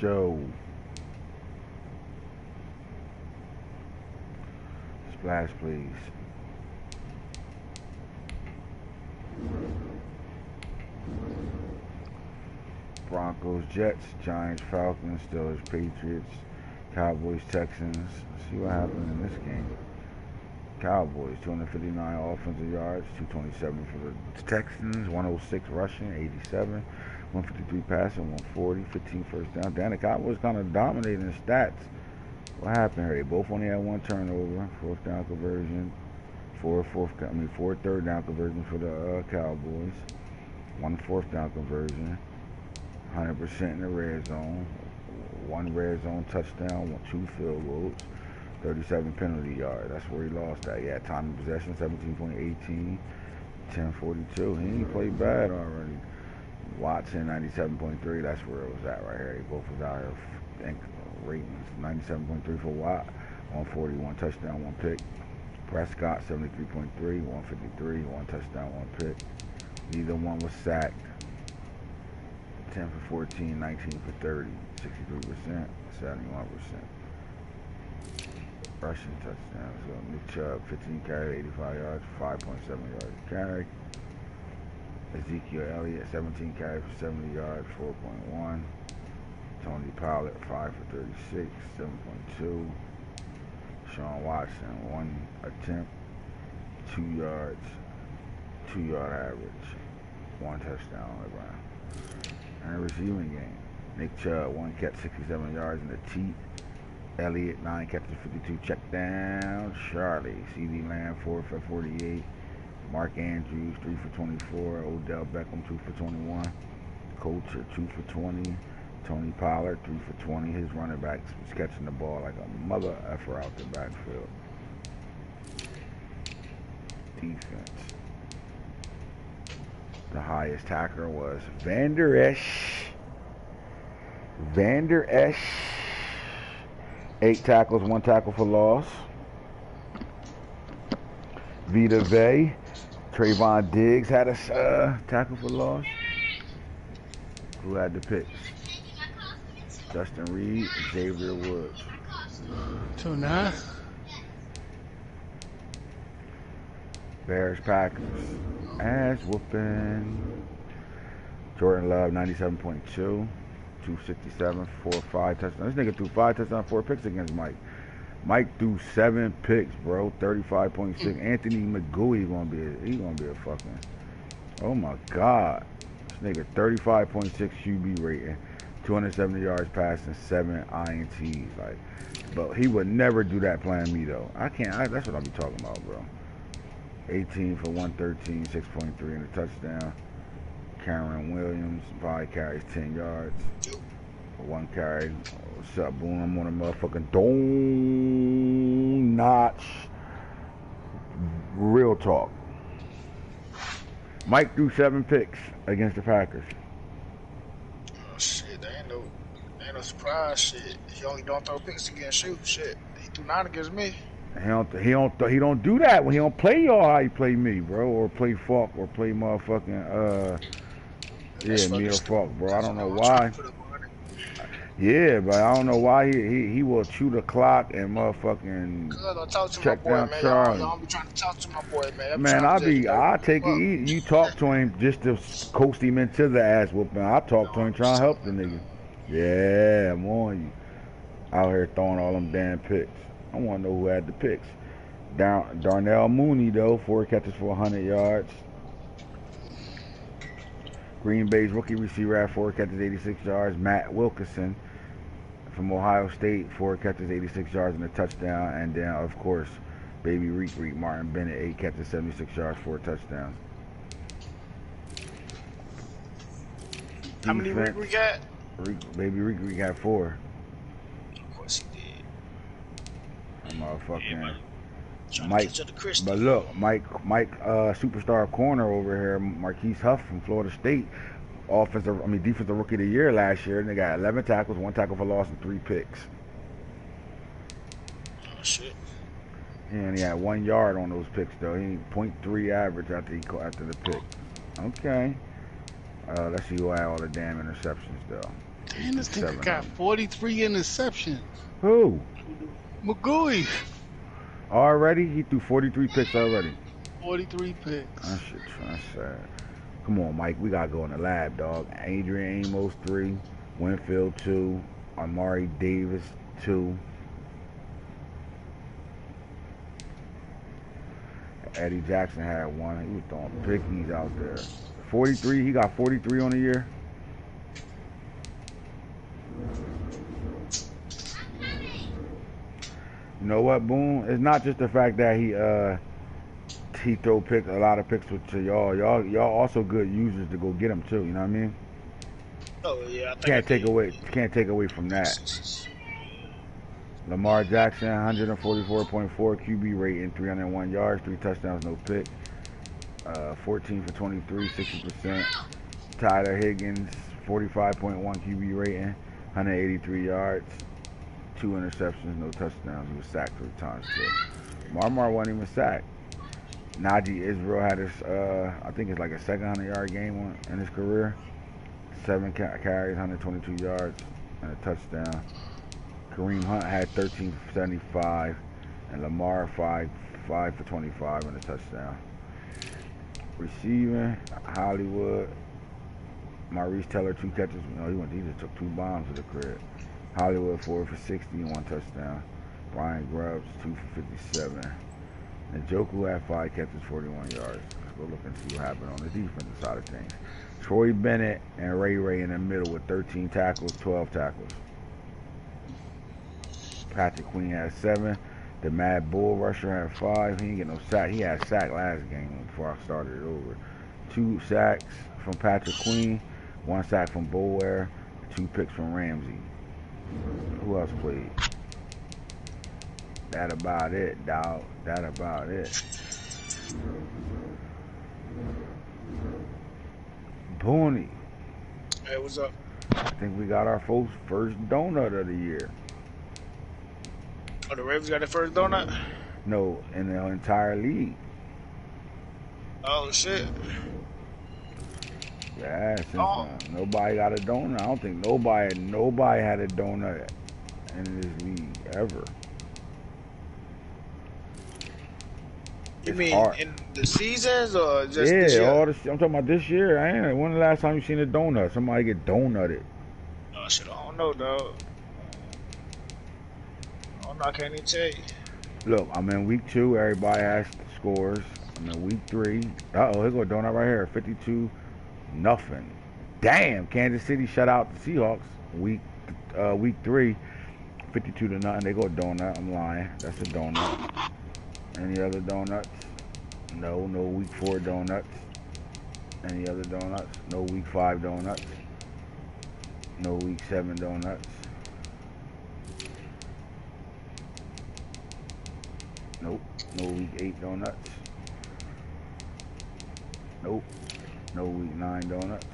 show. Splash, please. Broncos, Jets, Giants, Falcons, Steelers, Patriots, Cowboys, Texans. Let's see what happened in this game. Cowboys, 259 offensive yards, 227 for the Texans, 106 rushing, 87, 153 passing, 140, 15 first down. Damn, the Cowboys kind of dominating the stats. What happened here? They both only had one turnover, fourth down conversion, four third down conversion for the Cowboys, one fourth down conversion, 100% in the red zone, one red zone touchdown, two field goals. 37 penalty yards. That's where he lost that. Yeah, time of possession, 17.18, 10:42. He ain't played bad already. Watson, 97.3. That's where it was at right here. They both was out here. Ratings, 97.3 for Watt, 140, one touchdown, one pick. Prescott, 73.3, 153, one touchdown, one pick. Neither one was sacked. 10 for 14, 19 for 30, 63%, 71%. Rushing touchdowns. So Nick Chubb, 15 carry, 85 yards, 5.7 yards a carry. Ezekiel Elliott, 17 carry for 70 yards, 4.1. Tony Pollard, 5 for 36, 7.2. Sean Watson, 1 attempt, 2 yards, 2-yard average, 1 touchdown on the ground. And a receiving game. Nick Chubb, 1 catch, 67 yards in the teeth. Elliott, 9 catches, 52 check down. Charlie, CD Lamb, 4 for 48. Mark Andrews, 3 for 24. Odell Beckham, 2 for 21. Coulter, 2 for 20. Tony Pollard, 3 for 20. His running backs was catching the ball like a mother effer out the backfield. Defense. The highest tackler was Vander Esch. 8 tackles, 1 tackle for loss. Vita Vey. Trayvon Diggs had a tackle for loss. Who had the picks? Justin Reed, Xavier Woods. 2-9. Bears, Packers. Ass whooping. Jordan Love, 97.2. 267, 4-5 touchdowns. This nigga threw 5 touchdowns, 4 picks against Mike. Mike threw 7 picks, bro. 35.6. Anthony McGoey gonna be a fucking. Oh my God. This nigga 35.6 QB rating, 270 yards passing, 7 INTs. Like, but he would never do that playing me though. That's what I be talking about, bro. 18 for 113, 6.3 in the touchdown. Cameron Williams probably carries 10 yards. 1 carry. What's up, Boone? I'm on a motherfucking DoooNuttt. Real talk. Mike threw 7 picks against the Packers. Oh shit, that ain't no surprise shit. He only don't throw picks against you. Shit, he threw 9 against me. He don't do that when he don't play y'all how he play me, bro, or play Falk, or play motherfucking me or Falk, bro. I don't know why. Yeah, but I don't know why he will chew the clock and motherfucking check down Charlie. Y'all be trying to talk to my boy, man. Man, I take it. You talk to him just to coast him into the ass whooping. I talk to him trying to help the nigga. Yeah, I'm on you. Out here throwing all them damn picks. I want to know who had the picks. Darnell Mooney, though, 4 catches for 100 yards. Green Bay's rookie receiver had 4 catches, 86 yards. Matt Wilkinson from Ohio State, 4 catches, 86 yards and a touchdown. And then, of course, Baby Reek Martin Bennett, 8 catches, 76 yards, 4 touchdowns. How many Reek we got? Baby Reek had 4. Of course he did. Motherfucking Mike, but look, Mike, superstar corner over here, Marquise Huff from Florida State, defensive rookie of the year last year, and they got 11 tackles, 1 tackle for loss, and 3 picks. Oh shit! And he had 1 yard on those picks though. He 0.3 average after the pick. Okay. Let's see who had all the damn interceptions though. Damn, this nigga 7 got of them. 43 interceptions. Who? McGooey. Already? He threw 43 picks already. 43 picks. That shit, that's sad. Come on, Mike. We got to go in the lab, dog. Adrian Amos, 3. Winfield, 2. Amari Davis, 2. Eddie Jackson had 1. He was throwing pickies out there. 43. He got 43 on the year. You know what, Boone? It's not just the fact that he throw picks, a lot of picks to y'all. Y'all also good users to go get them too. You know what I mean? Oh yeah, I think Can't take away from that. Lamar Jackson, 144.4 QB rating, 301 yards, 3 touchdowns, no pick. 14 for 23, 60%. Tyler Higgins, 45.1 QB rating, 183 yards, 2 interceptions, no touchdowns. He was sacked 3 times too. Marmar wasn't even sacked. Najee Israel had his, I think it's like a 700-yard game in his career. 7 carries, 122 yards, and a touchdown. Kareem Hunt had 13 for 75, and Lamar 5 for 25 and a touchdown. Receiving, Hollywood, Maurice Teller 2 catches. He just took 2 bombs to the crib. Hollywood 4 for 60 and 1 touchdown. Brian Grubbs 2 for 57. And Njoku had 5 catches, 41 yards. Let's go look and see what happened on the defensive side of things. Troy Bennett and Ray in the middle with 13 tackles, 12 tackles. Patrick Queen had 7. The Mad Bull Rusher had 5. He didn't get no sack. He had a sack last game before I started it over. 2 sacks from Patrick Queen, 1 sack from Boulware, 2 picks from Ramsey. Who else played? That about it, dog. That about it. Booney. Hey, what's up? I think we got our first donut of the year. Oh, the Ravens got their first donut? No, in the entire league. Oh, shit. Yeah, since nobody got a donut. I don't think nobody had a donut in this league ever. You mean hard. In the seasons or just this year? I'm talking about this year. When the last time you seen a donut? Somebody get donutted? Oh shit, I don't know, dog. I can't even tell you. Look, I'm in week 2. Everybody has scores. I'm in week 3. Uh-oh, here go a donut right here. 52-0. Damn, Kansas City shut out the Seahawks. Week 3, 52-0. They go a donut. I'm lying. That's a donut. Any other donuts? No week 4 donuts. Any other donuts? No week 5 donuts. No week 7 donuts. Nope. No week 8 donuts. Nope. No week 9 donuts.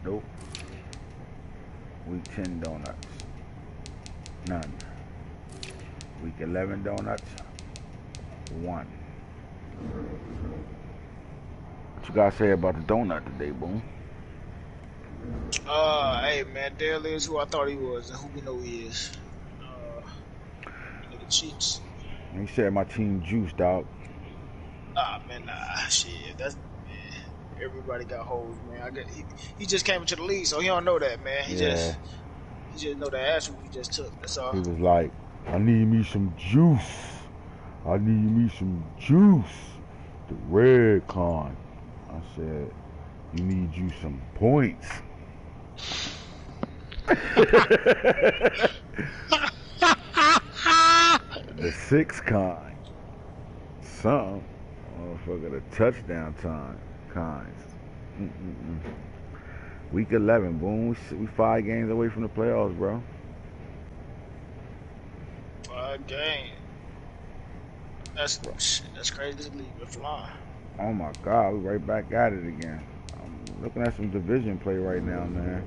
Nope. Week 10 donuts. None. Week 11 donuts. 1. What you gotta say about the donut today, Boom? Hey man, Dale is who I thought he was and who we know he is. Nigga cheats. He said my team juice, dog. Man, shit. That's man. Everybody got holes, man. He just came into the league, so he don't know that, man. He just know the ass whoop he just took. That's all. He was like, I need me some juice. I need me some juice. The red con. I said, you need you some points. The 6 con. Something. Motherfucker, the touchdown time. Cons. Week 11, boom. We 5 games away from the playoffs, bro. 5 games. That's crazy. This league been flying. Oh my God, we right back at it again. I'm looking at some division play right now, man.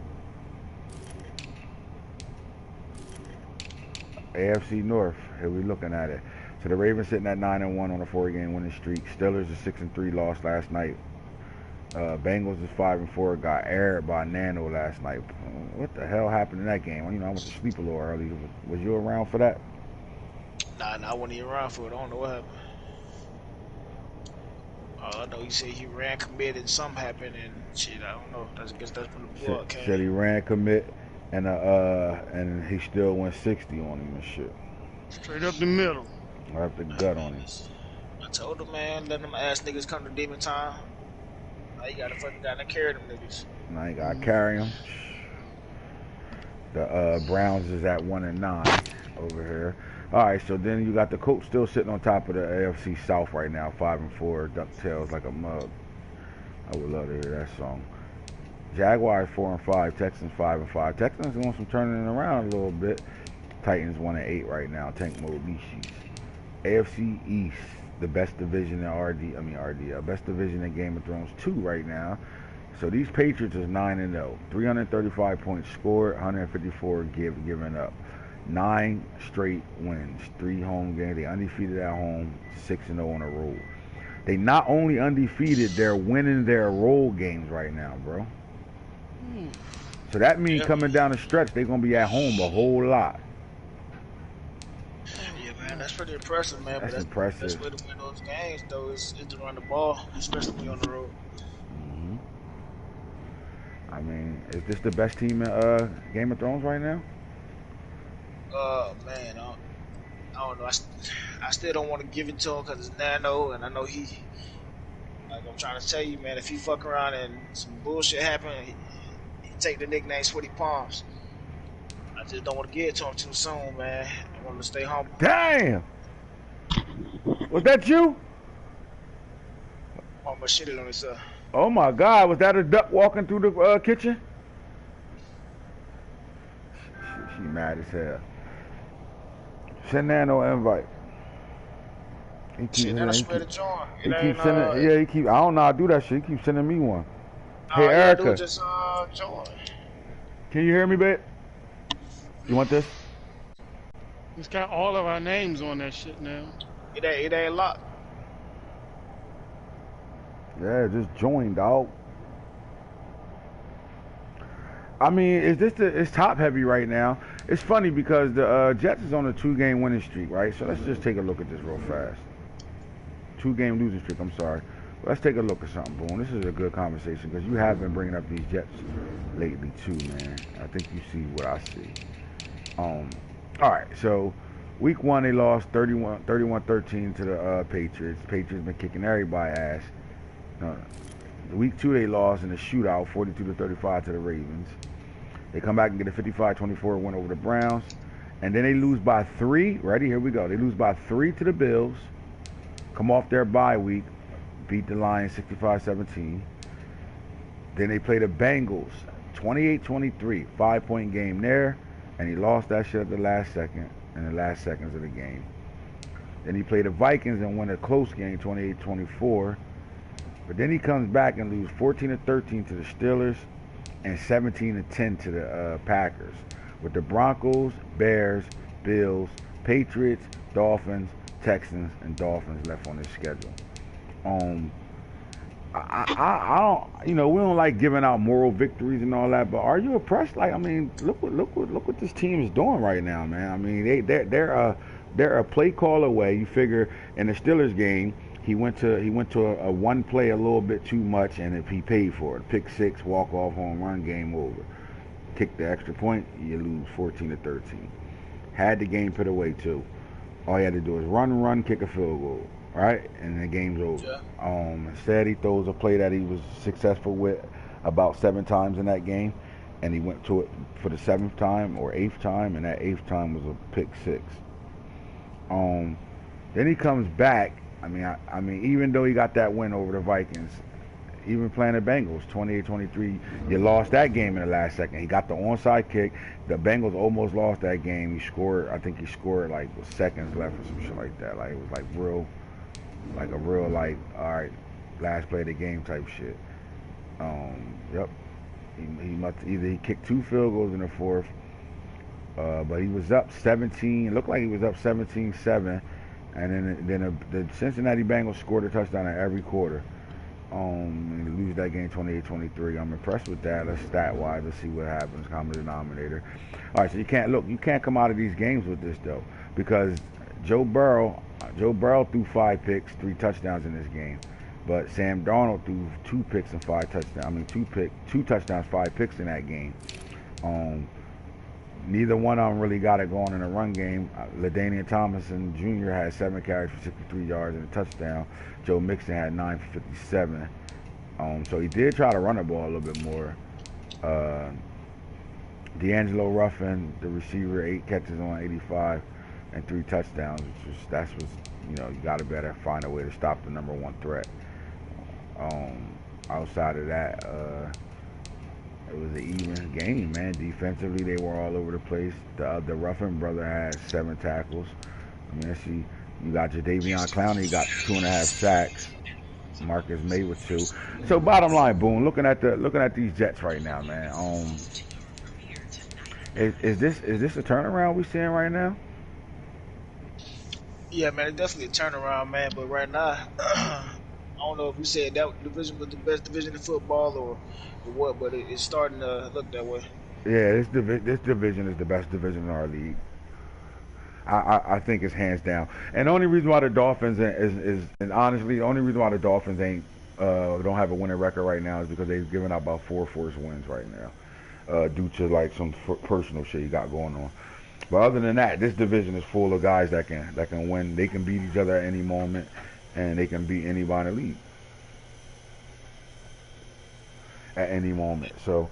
AFC North, here we looking at it. So the Ravens sitting at 9-1 on a 4-game winning streak. Steelers are 6-3, lost last night. Bengals is 5-4. Got aired by Nano last night. What the hell happened in that game? You know, I went to sleep a little early. Was you around for that? Nah, I wasn't even around for it. I don't know what happened. I know he said he ran committed, something happened, and shit. I don't know. I guess that's when the blood came. Said he ran commit, and he still went 60 on him and shit. Straight up the middle. Right up the gut on him. I told him, man, let them ass niggas come to demon time. Now you gotta fucking gotta carry them niggas. Now you gotta carry them. The Browns is at 1-9 over here. All right, so then you got the Colts still sitting on top of the AFC South right now, 5-4, DuckTales like a mug. I would love to hear that song. Jaguars 4-5, Texans 5-5. Texans doing some turning it around a little bit. Titans 1-8 right now. Tank mode Nishis. AFC East, the best division in best division in Game of Thrones 2 right now. So these Patriots is 9-0, 335 points scored, 154 given up. 9 straight wins, 3 home games. They undefeated at home, 6-0 on the road. They not only undefeated, they're winning their road games right now, bro. So that means coming down the stretch, they're gonna be at home a whole lot. Yeah, man, that's pretty impressive, man. That's impressive. The best way to win those games, though, is to run the ball, especially when you're on the road. I mean, is this the best team in Game of Thrones right now? Man, I don't know. I still don't want to give it to him because it's Nano, and I know he. Like I'm trying to tell you, man, if he fuck around and some bullshit happen, he take the nickname Sweaty Palms. I just don't want to give it to him too soon, man. I want him to stay humble. Damn! Was that you? Almost shitted on himself. Oh my God, was that a duck walking through the kitchen? She mad as hell. Send Nano an invite. He keeps Shit, sending, he keep. I don't know how to do that shit. He keeps sending me one. Hey, all you Erica. gotta do is just join. Can you hear me, babe? You want this? It's got all of our names on that shit now. It ain't locked. Yeah, just join, dog. I mean, it's top heavy right now. It's funny because the Jets is on a 2-game winning streak, right? So let's just take a look at this real fast. 2-game losing streak, I'm sorry. Let's take a look at something, Boone. This is a good conversation because you have been bringing up these Jets lately too, man. I think you see what I see. All right, so week 1 they lost 31-13 to the Patriots. Patriots been kicking everybody's ass. Week 2 they lost in a shootout, 42-35 to the Ravens. They come back and get a 55-24 win over the Browns. And then they lose by 3. Ready? Here we go. They lose by 3 to the Bills. Come off their bye week. Beat the Lions 65-17. Then they play the Bengals 28-23. 5-point game there. And he lost that shit at the last second. In the last seconds of the game. Then he played the Vikings and won a close game 28-24. But then he comes back and loses 14-13 to the Steelers and 17-10 to the Packers. With the Broncos, Bears, Bills, Patriots, Dolphins, Texans, and Dolphins left on his schedule. I don't, we don't like giving out moral victories and all that, but are you impressed? Like, I mean, look what this team is doing right now, man. I mean, they're a play call away. You figure in the Steelers game, he went to a one play a little bit too much, and if he paid for it, pick 6, walk off, home run, game over. Kick the extra point, you lose 14-13. Had the game put away too. All he had to do is run, kick a field goal, right, and the game's over. Yeah. Instead, he throws a play that he was successful with about 7 times in that game, and he went to it for the 7th time or 8th time, and that 8th time was a pick 6. Then he comes back. I mean, even though he got that win over the Vikings, even playing the Bengals, 28-23, you lost that game in the last second. He got the onside kick. The Bengals almost lost that game. He scored, I think he scored like with seconds left or some shit like that. Like, it was like a real, all right, last play of the game type shit. Yep. He must either he kicked 2 field goals in the 4th, but he was up 17. It looked like he was up 17-7. And then the Cincinnati Bengals scored a touchdown in every quarter. And lose that game 28-23. I'm impressed with that. Stat-wise, let's see what happens. Common denominator. All right, so you can't come out of these games with this though, because Joe Burrow threw 5 picks, 3 touchdowns in this game, but Sam Darnold threw 2 picks and 5 touchdowns. I mean, 2 touchdowns, 5 picks in that game. Neither one of them really got it going in the run game. LaDainian Tomlinson Jr. had 7 carries for 63 yards and a touchdown. Joe Mixon had 9 for 57. So he did try to run the ball a little bit more. D'Angelo Ruffin, the receiver, 8 catches on 85 and 3 touchdowns. That's you got to better find a way to stop the number 1 threat. Outside of that, it was an even game, man. Defensively, they were all over the place. The Ruffin brother had 7 tackles. I mean, let's see. You got Jadeveon Clowney, he got 2.5 sacks. Marcus May with 2. So bottom line, Boone, looking at these Jets right now, man. Is this a turnaround we seeing right now? Yeah, man, it's definitely a turnaround, man. But right now, I don't know if we said that division was the best division in football or what, but it's starting to look that way. Yeah, this division is the best division in our league. I think it's hands down. And the only reason why the Dolphins and honestly, the only reason why the Dolphins don't have a winning record right now is because they've given out about 4 forced wins right now, due to like some personal shit you got going on. But other than that, this division is full of guys that can win. They can beat each other at any moment, and they can beat anybody in the league at any moment. So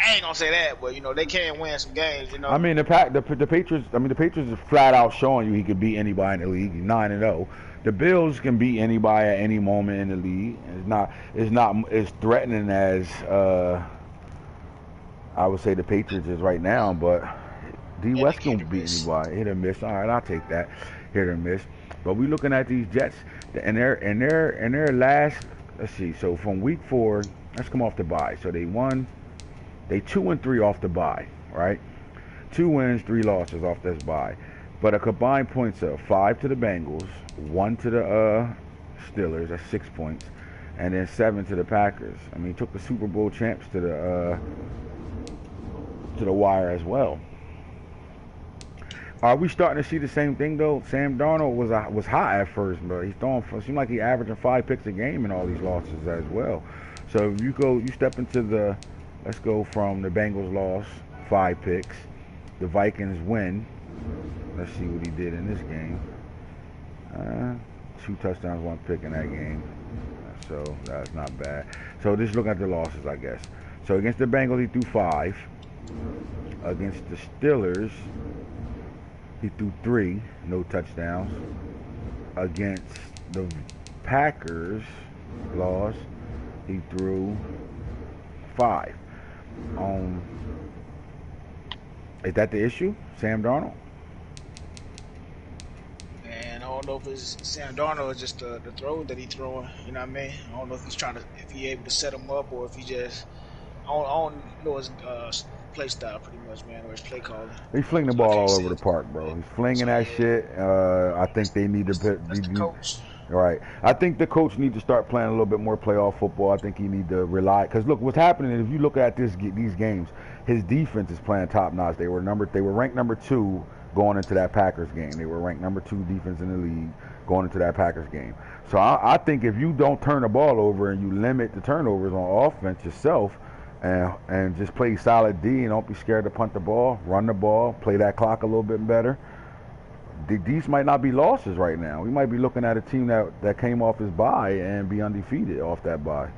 I ain't gonna say that, but they can win some games. I mean, the Patriots. I mean, the Patriots is flat out showing you he could beat anybody in the league. He's 9-0. The Bills can beat anybody at any moment in the league. It's not as threatening as I would say the Patriots is right now, but D West can beat anybody. Hit or miss. All right, I'll take that. Hit or miss. But we looking at these Jets and their last. Let's see. So from week 4, let's come off the bye. So they 2-3 off the bye, right? 2 wins, 3 losses off this bye. But a combined points of 5 to the Bengals, 1 to the Steelers, that's 6 points, and then 7 to the Packers. I mean, took the Super Bowl champs to the wire as well. Are we starting to see the same thing though? Sam Darnold was hot at first, but he's throwing. Seemed like he averaging 5 picks a game in all these losses as well. So if you step into the. Let's go from the Bengals loss, 5 picks. The Vikings win. Let's see what he did in this game. 2 touchdowns, 1 pick in that game. So that's not bad. So just looking at the losses, I guess. So against the Bengals, he threw 5. Against the Steelers, he threw 3, no touchdowns. Against the Packers, loss, he threw 5. Is that the issue, Sam Darnold? Man, I don't know if it's Sam Darnold or just the throw that he's throwing. You know what I mean? I don't know if he able to set him up or if he just. I don't know his play style pretty much, man, or his play calling. He's flinging the ball all over the park, bro. He's flinging that shit. I think they need to. That's the coach. Right. I think the coach needs to start playing a little bit more playoff football. I think he need to rely, because look, what's happening is if you look at these games, his defense is playing top notch. They were ranked number 2 going into that Packers game. They were ranked number 2 defense in the league going into that Packers game. So I think if you don't turn the ball over and you limit the turnovers on offense yourself, and just play solid D and don't be scared to punt the ball, run the ball, play that clock a little bit better. These might not be losses right now. We might be looking at a team that came off his bye and be undefeated off that bye.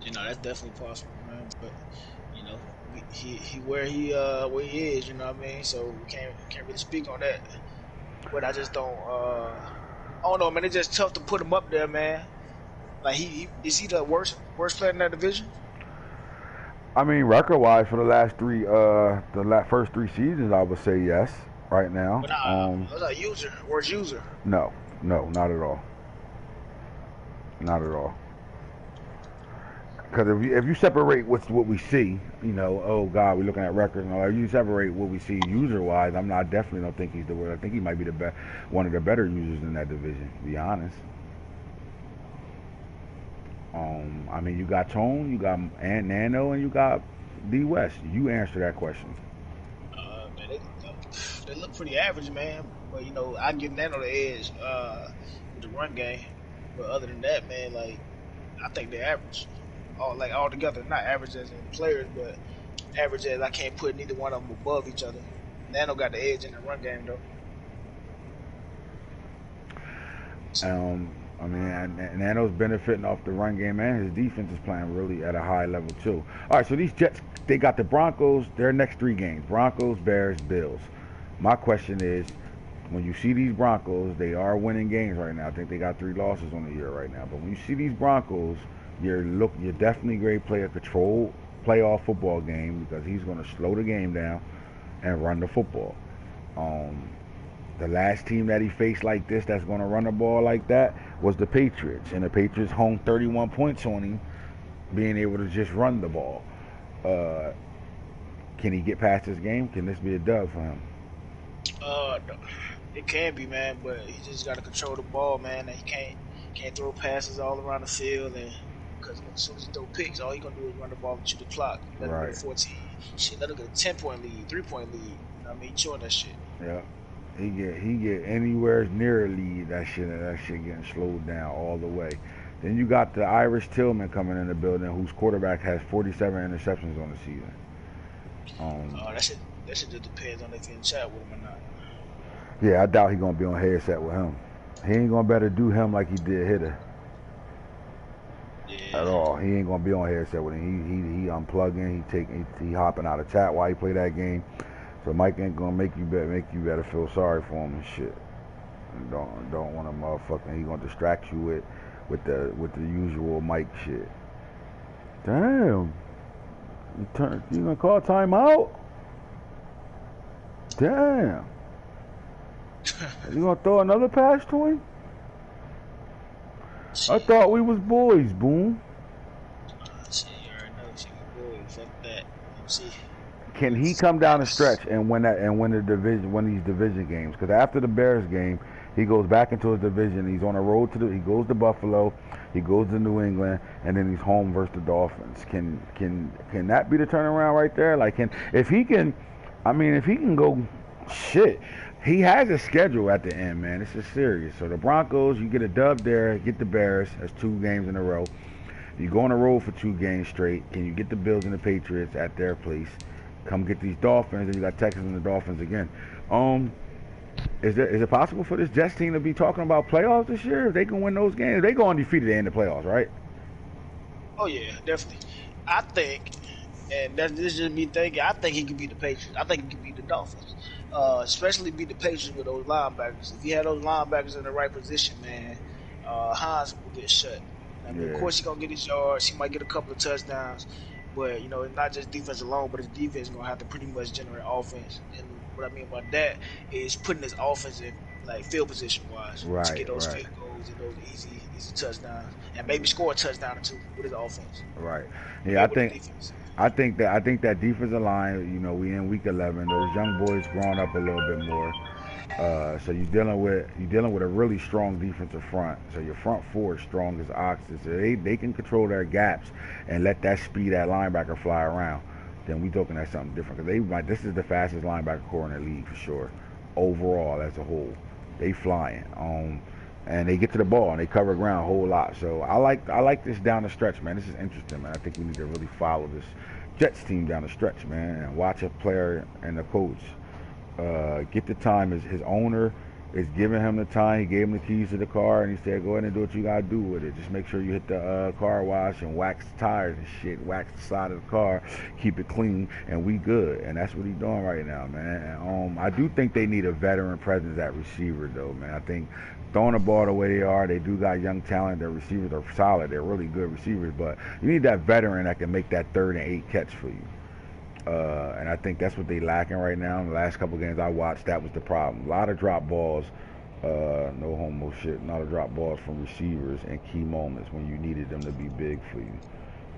That's definitely possible, man. But he where he is. You know what I mean? So we can't really speak on that. But I just don't. I don't know, man. It's just tough to put him up there, man. Like is he the worst player in that division? I mean, record-wise for the last 3, first 3 seasons, I would say yes. Right now, was a worst user? No, not at all. Not at all. Because if you separate what we see, oh God, we're looking at records and all that. If you separate what we see user-wise, definitely don't think he's the worst. I think he might be one of the better users in that division, to be honest. I mean, you got Tone, you got Ant Nano, and you got D West. You answer that question. Man, they look pretty average, man. But I give Nano the edge with the run game. But other than that, man, like I think they're average. All together, not average as in players, but average as I can't put neither one of them above each other. Nano got the edge in the run game though. Um, I mean, and Nano's benefiting off the run game, and his defense is playing really at a high level too. All right, so these Jets, they got the Broncos. Their next 3 games: Broncos, Bears, Bills. My question is, when you see these Broncos, they are winning games right now. I think they got 3 losses on the year right now. But when you see these Broncos, you're definitely going to play a controlled playoff football game because he's going to slow the game down and run the football. The last team that he faced like this that's going to run the ball like that was the Patriots. And the Patriots hung 31 points on him, being able to just run the ball. Can he get past this game? Can this be a dub for him? No, it can be, man, but he just got to control the ball, man. And he can't throw passes all around the field, and because as soon as he throw picks, all he gonna do is run the ball and chew the clock. Let him get a 14, shit, let him get a 10-point lead, 3-point lead. You know what I mean? He chewing that shit. Yeah. He get anywhere near a lead, that shit getting slowed down all the way. Then you got the Irish Tillman coming in the building, whose quarterback has 47 interceptions on the season. That shit just depends on if you in chat with him or not. Yeah, I doubt he gonna be on headset with him. He ain't gonna better do him like he did Hitter. Yeah. At all. He ain't gonna be on headset with him. He unplugging. He hopping out of chat while he play that game. So Mike ain't gonna make you better feel sorry for him and shit. And don't want to motherfucking. He gonna distract you with the usual Mike shit. Damn. You gonna call timeout? Damn. You gonna throw another pass to him? I thought we was boys, Boom. Shit, you already know shit, boy. Fuck that. See. Can he come down the stretch and win these division games? Because after the Bears game, he goes back into his division. He's on a road he goes to Buffalo, he goes to New England, and then he's home versus the Dolphins. Can that be the turnaround right there? Like, if he can go, shit. He has a schedule at the end, man. This is serious. So the Broncos, you get a dub there, get the Bears. That's 2 games in a row. You go on the road for 2 games straight. Can you get the Bills and the Patriots at their place? Come get these Dolphins, and you got Texans and the Dolphins again. Is it possible for this Jets team to be talking about playoffs this year? If they can win those games, they go undefeated, they end the playoffs, right? Oh yeah, definitely. I think, and this is just me thinking, I think he could beat the Patriots. I think he could beat the Dolphins. Especially beat the Patriots with those linebackers. If he had those linebackers in the right position, man, Hines will get shut. I mean, Of course, he's going to get his yards. He might get a couple of touchdowns. But, it's not just defense alone, but his defense is going to have to pretty much generate offense. And what I mean by that is putting his offense in, like, field position-wise to get those field goals and those easy touchdowns. And maybe score a touchdown or 2 with his offense. Right. Yeah, I think that defensive line, we in week 11. Those young boys growing up a little bit more. So you're dealing with a really strong defensive front. So your front 4 is strong as oxen. So they can control their gaps and let that speed that linebacker fly around. Then we talking about something different. Because this is the fastest linebacker core in the league for sure. Overall, as a whole, they flying. And they get to the ball and they cover ground a whole lot. So I like this down the stretch, man. This is interesting, man. I think we need to really follow this Jets team down the stretch, man, and watch a player and the coach get the time. His owner is giving him the time. He gave him the keys to the car and he said, go ahead and do what you gotta do with it. Just make sure you hit the car wash and wax the tires and shit, wax the side of the car, keep it clean, and we good. And that's what he's doing right now, man. And, I do think they need a veteran presence at receiver, though, man. I think throwing the ball the way they are, they do got young talent. Their receivers are solid. They're really good receivers, but you need that veteran that can make that 3rd and 8 catch for you. And I think that's what they lacking right now. In the last couple games I watched, that was the problem. A lot of drop balls, no homo shit. A lot of drop balls from receivers in key moments when you needed them to be big for you.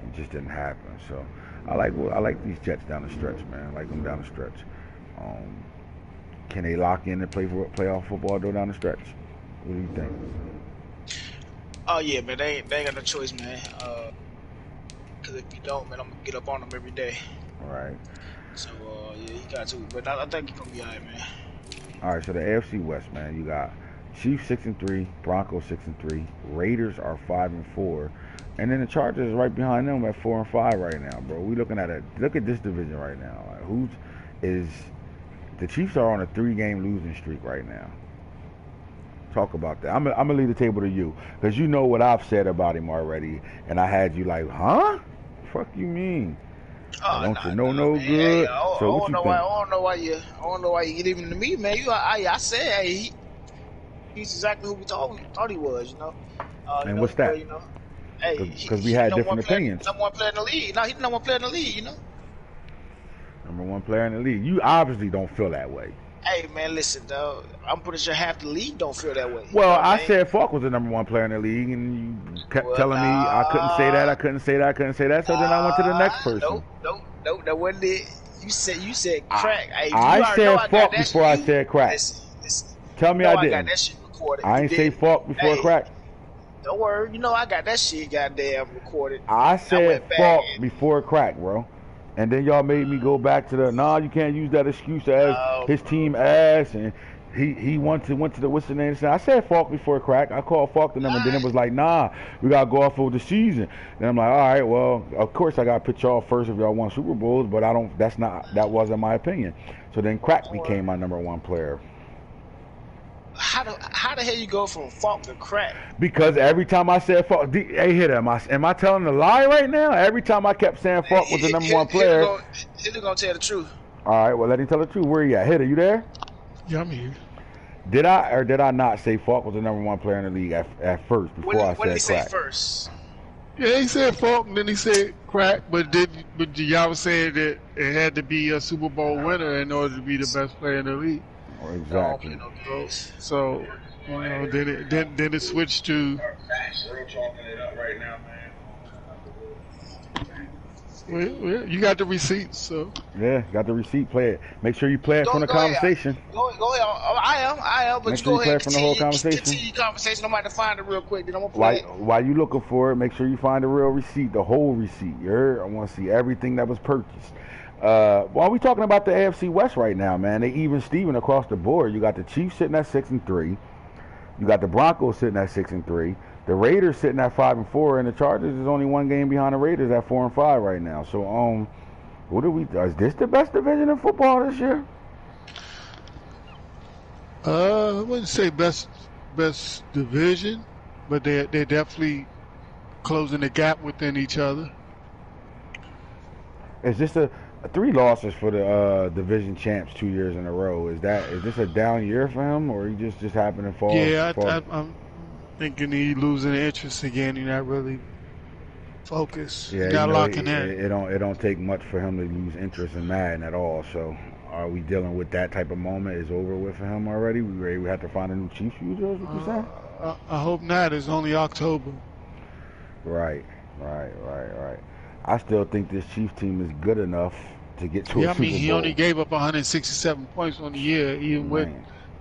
It just didn't happen. So I like these Jets down the stretch, man. I like them down the stretch. Can they lock in and play for playoff football though down the stretch? What do you think? Oh yeah, man. They ain't got no choice, man. Cause if you don't, man, I'm gonna get up on them every day. Right. So yeah, he got to. But I think he's gonna be alright, man. All right. So the AFC West, man, you got Chiefs 6-3, Broncos 6-3, Raiders are 5-4, and then the Chargers is right behind them at 4-5 right now, bro. We looking at look at this division right now. Like, the Chiefs are on a 3-game losing streak right now. Talk about that. I'm gonna leave the table to you because you know what I've said about him already, and I had you like, huh? Fuck you mean? Oh, Don't you know man. no Hey, good? I So what don't you know think? why. I don't know why you get even to me, man. I said, hey, he's exactly who we thought he was, you know. And what's that? But, you know, hey, Because we had different opinions. Number one player in the league. No, he's the number one player in the league, you know. Number one player in the league. You obviously don't feel that way. Hey, man, listen, dog. I'm pretty sure half the league don't feel that way. Well, I said Falk was the number one player in the league, and you kept telling me I couldn't say that, I couldn't say that, I couldn't say that. So then I went to the next person. Nope. That wasn't it. You said crack. I said Falk before I said crack. Listen. Tell me I didn't. I got that shit recorded. I ain't say Falk before crack. Don't worry. You know I got that shit goddamn recorded. I said Falk before crack, bro. And then y'all made me go back to you can't use that excuse as his team ass and he went to the what's the name? I said Falk before crack. I called Falk the number, and then it was like, nah, we gotta go off of the season. And I'm like, all right, well, of course I gotta put y'all first if y'all won Super Bowls, but that wasn't my opinion. So then crack became my number one player. How the hell you go from Falk to crack? Because every time I said Falk, hey, Hitter, am I telling a lie right now? Every time I kept saying Falk was the number one player. Hitter gonna tell the truth. All right, well, let him tell the truth. Where you at? Hitter, you there? Yeah, I'm here. Did I or did I not say Falk was the number one player in the league at first before I said crack? What did he say first? Yeah, he said Falk, and then he said crack, but y'all was saying that it had to be a Super Bowl winner in order to be the best player in the league. Oh, exactly. So you know, then it switched to. Well, you got the receipts, so. Yeah, got the receipt. Play it. Make sure you play it from the conversation. Go ahead. I am. But make you sure go you ahead. Play it from the whole conversation. Continue conversation. I'm about to find it real quick. Then I'm gonna play it. While you looking for it, make sure you find the real receipt, the whole receipt. You heard? I want to see everything that was purchased. While we talking about the AFC West right now, man, they even Steven across the board. You got the Chiefs sitting at 6-3. You got the Broncos sitting at 6-3. The Raiders sitting at 5-4, and the Chargers is only one game behind the Raiders at 4-5 right now. So, is this the best division in football this year? I wouldn't say best division, but they're definitely closing the gap within each other. Is this a 3 losses for the division champs 2 years in a row? Is this a down year for him, or he just happened to fall? Yeah, I'm thinking he's losing interest again. He's not really focused. Yeah, not locking in. It don't take much for him to lose interest in Madden at all. So, are we dealing with that type of moment? Is over with for him already? We have to find a new Chiefs user. Is what you saying? I hope not. It's only October. Right. I still think this Chiefs team is good enough to get to a Super Bowl. He only gave up 167 points on the year, even with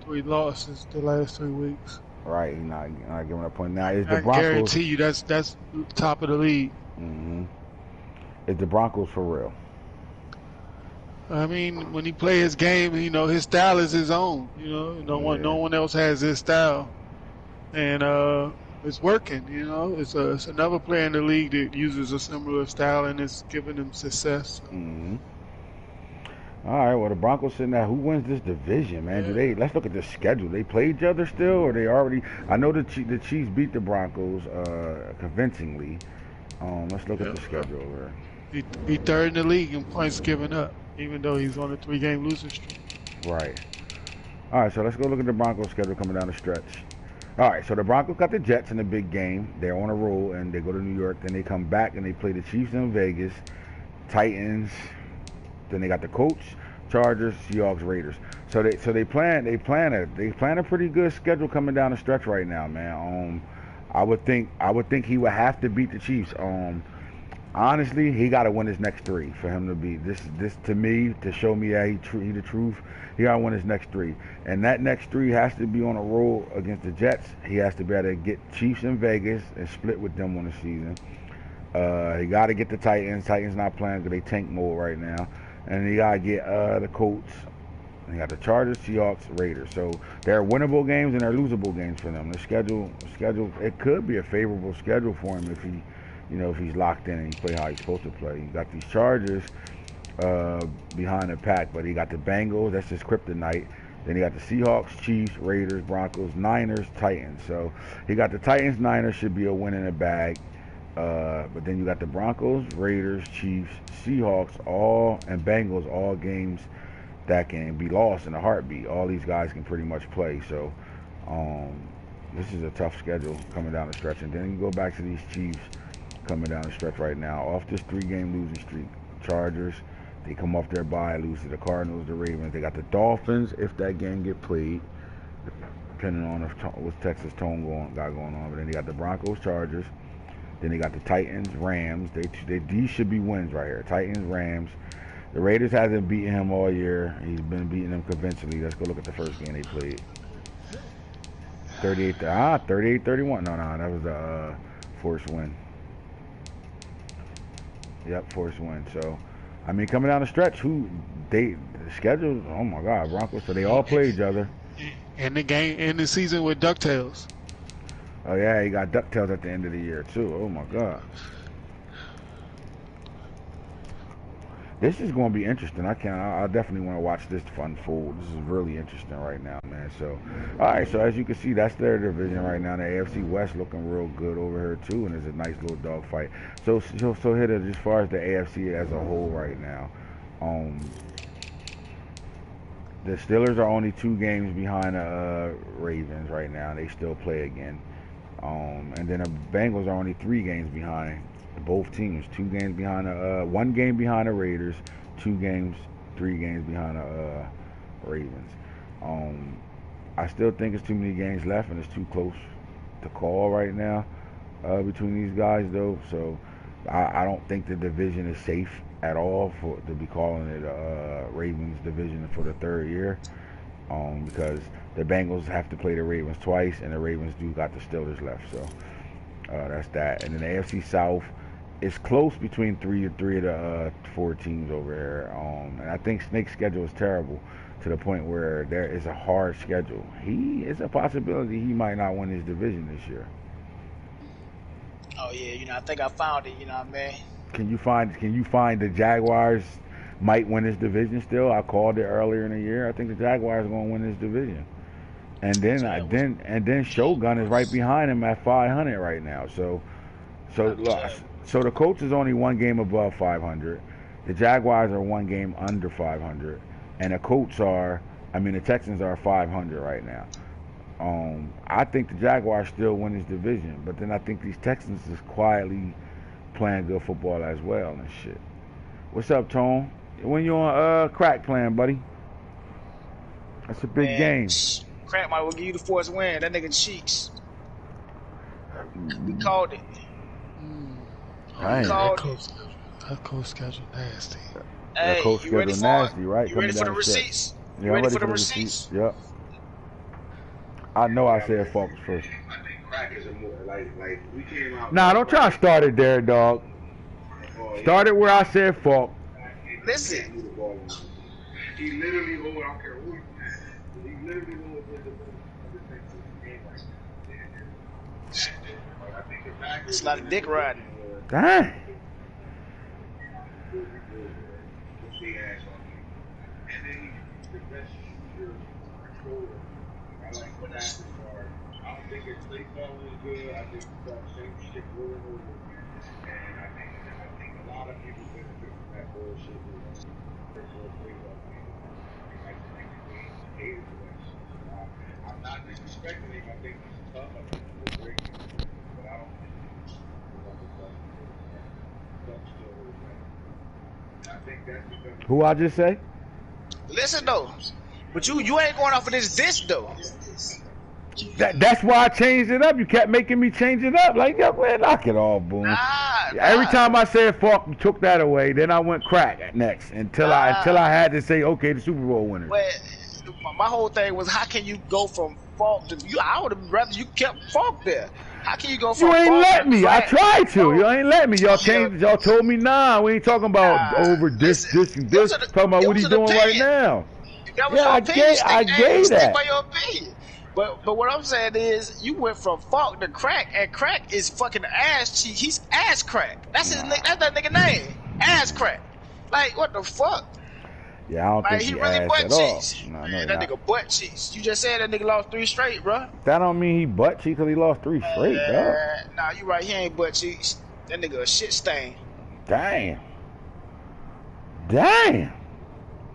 3 losses the last 3 weeks. Right, he's not giving up point. Now, is the I Broncos? guarantee you that's top of the league. Mm-hmm. Is the Broncos for real? I mean, when he play his game, his style is his own. No one else has his style, and it's working. It's another player in the league that uses a similar style, and it's giving him success. Mm-hmm. All right, well, the Broncos sitting there. Who wins this division, man? Let's look at the schedule. They play each other still, or they already? I know the Chiefs beat the Broncos convincingly. Let's look at the schedule here. He third in the league in points given up, even though he's on a 3-game losing streak. Right. All right, so let's go look at the Broncos schedule coming down the stretch. All right, so the Broncos got the Jets in the big game. They're on a roll, and they go to New York. Then they come back and they play the Chiefs in Vegas, Titans. Then they got the Colts, Chargers, Seahawks, Raiders. So they plan a pretty good schedule coming down the stretch right now, man. I would think he would have to beat the Chiefs. honestly, he got to win his next 3 for him to be this to me to show me that he the truth. He got to win his next 3, and that next 3 has to be on a roll against the Jets. He has to be able to get Chiefs in Vegas and split with them on the season. He got to get the Titans. Titans not playing because they tank mode right now, and he got to get the Colts. And he got the Chargers, Seahawks, Raiders. So they're winnable games and they're losable games for them. The schedule, it could be a favorable schedule for him if he, if he's locked in and he play how he's supposed to play. You got these Chargers behind the pack, but he got the Bengals. That's his kryptonite. Then he got the Seahawks, Chiefs, Raiders, Broncos, Niners, Titans. So he got the Titans, Niners should be a win in the bag. But then you got the Broncos, Raiders, Chiefs, Seahawks, and Bengals, all games that can be lost in a heartbeat. All these guys can pretty much play. So this is a tough schedule coming down the stretch. And then you go back to these Chiefs coming down the stretch right now. Off this 3-game losing streak. Chargers, they come off their bye, lose to the Cardinals, the Ravens. They got the Dolphins if that game get played, depending on what Texas tone got going on. But then they got the Broncos, Chargers. Then they got the Titans, Rams. These should be wins right here. Titans, Rams. The Raiders hasn't beaten him all year. He's been beating them convincingly. Let's go look at the first game they played. 38-31. No, that was the forced win. Yep, forced win. So, I mean, coming down the stretch, the schedule, oh my God, Broncos. So they all play each other. And the season with DuckTales. Oh yeah, he got DuckTales at the end of the year too. Oh my God. This is going to be interesting. I definitely want to watch this unfold. This is really interesting right now, man. So, all right. So as you can see, that's their division right now. The AFC West looking real good over here too, and it's a nice little dogfight. So hit it as far as the AFC as a whole right now. The Steelers are only 2 games behind the Ravens right now. They still play again. And then the Bengals are only 3 games behind. Both teams, 2 games behind 1 game behind the Raiders, 3 games behind the Ravens. I still think it's too many games left and it's too close to call right now between these guys though. So I don't think the division is safe at all to be calling it Ravens division for the 3rd year, because the Bengals have to play the Ravens twice and the Ravens do got the Steelers left. So that's that. And then the AFC South. It's close between 3 of the 4 teams over there. And I think Snake's schedule is terrible to the point where there is a hard schedule. It's a possibility he might not win his division this year. Oh yeah, I think I found it. You know what I mean? Can you find the Jaguars might win his division still? I called it earlier in the year. I think the Jaguars are going to win this division. And then Shogun is right behind him at 500 right now. So the Colts is only 1 game above 500. The Jaguars are 1 game under 500, and the Texans are 500 right now. I think the Jaguars still win this division, but then I think these Texans is quietly playing good football as well and shit. What's up, Tone? When you on crack playing, buddy? That's a big game. Crack might will give you the force win. That nigga Cheeks. We called it. That coach schedule nasty. Hey, that coach schedule nasty, right? You ready for the receipts? You ready for the receipts? Yep. I know I said Falk first. I think crack is a more like we came out. Nah, don't try to start it there, dog. Start it where I said Falk. Listen. He literally I don't care who he literally it's a lot of dick riding. Dang. I don't think his play calling is good. I think he's got the same shit going over. And I think a lot of people benefit from that bullshit. I'm not disrespecting him. I think he's tough. I think he's a great kid. But I don't think he's I think that's because Who I just say? Listen though, but you ain't going off of this though. That's why I changed it up. You kept making me change it up. Like, yo, man, knock it off, boom. Every time I said Falk, you took that away. Then I went crack next until I had to say, okay, the Super Bowl winner. Well, my whole thing was, how can you go from Falk to you? I would have rather you kept Falk there. How can you go from? You ain't Falk let me. I tried to. No. You ain't let me. Y'all changed. Y'all told me, nah, we ain't talking about over this. Talking about what he's doing right now. That was I gave that. By your opinion. But what I'm saying is, you went from Falk to Crack, and Crack is fucking ass cheek. He's ass crack. That's that's that nigga name. Ass crack. Like, what the fuck? Yeah, I don't think he really butt cheeks. No, man, that nigga butt cheeks. You just said that nigga lost 3 straight, bro. That don't mean he butt cheeks because he lost 3 straight, dog. Nah, you right. He ain't butt cheeks. That nigga a shit stain. Damn.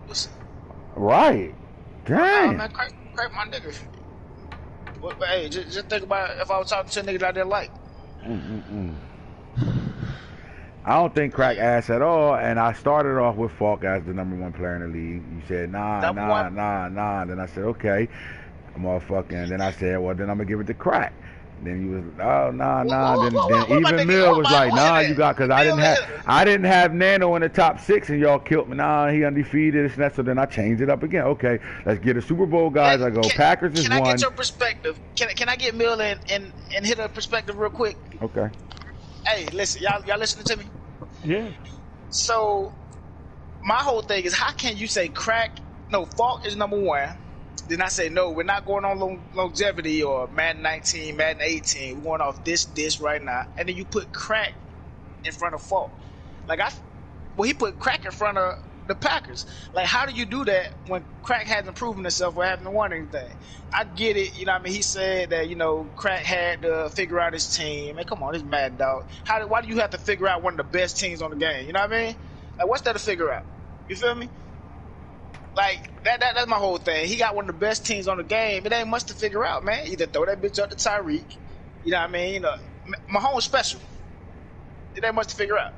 Listen. Right. Damn. Man, crack my nigga. But hey, just think about if I was talking to a nigga that I didn't like. I don't think Crack ass at all, and I started off with Falk as the #1 player in the league. You said, nah. Then I said, okay, motherfucking. Then I said, well, then I'm going to give it to Crack. Then you was, oh, nah. Then even Mill was like, nah, you got, because I didn't have Nano in the top 6, and y'all killed me. Nah, he undefeated, this and that. So then I changed it up again. Okay, let's get a Super Bowl, guys. I go, Packers is 1. Can I get your perspective? Can I get Mill and hit a perspective real quick? Okay. Hey, listen, y'all listening to me? Yeah. So, my whole thing is, how can you say Falk is #1? Then I say, no, we're not going on longevity or Madden 19, Madden 18. We're going off this right now. And then you put Crack in front of Falk. Like, he put Crack in front of the Packers. Like, how do you do that when Crack hasn't proven himself or hasn't won anything? I get it, you know what I mean? He said that, Crack had to figure out his team. Man, come on, this mad dog. Why do you have to figure out one of the best teams on the game? You know what I mean? Like, what's there to figure out? You feel me? Like, that's my whole thing. He got one of the best teams on the game. It ain't much to figure out, man. Either throw that bitch up to Tyreek. You know what I mean? Mahomes special. It ain't much to figure out.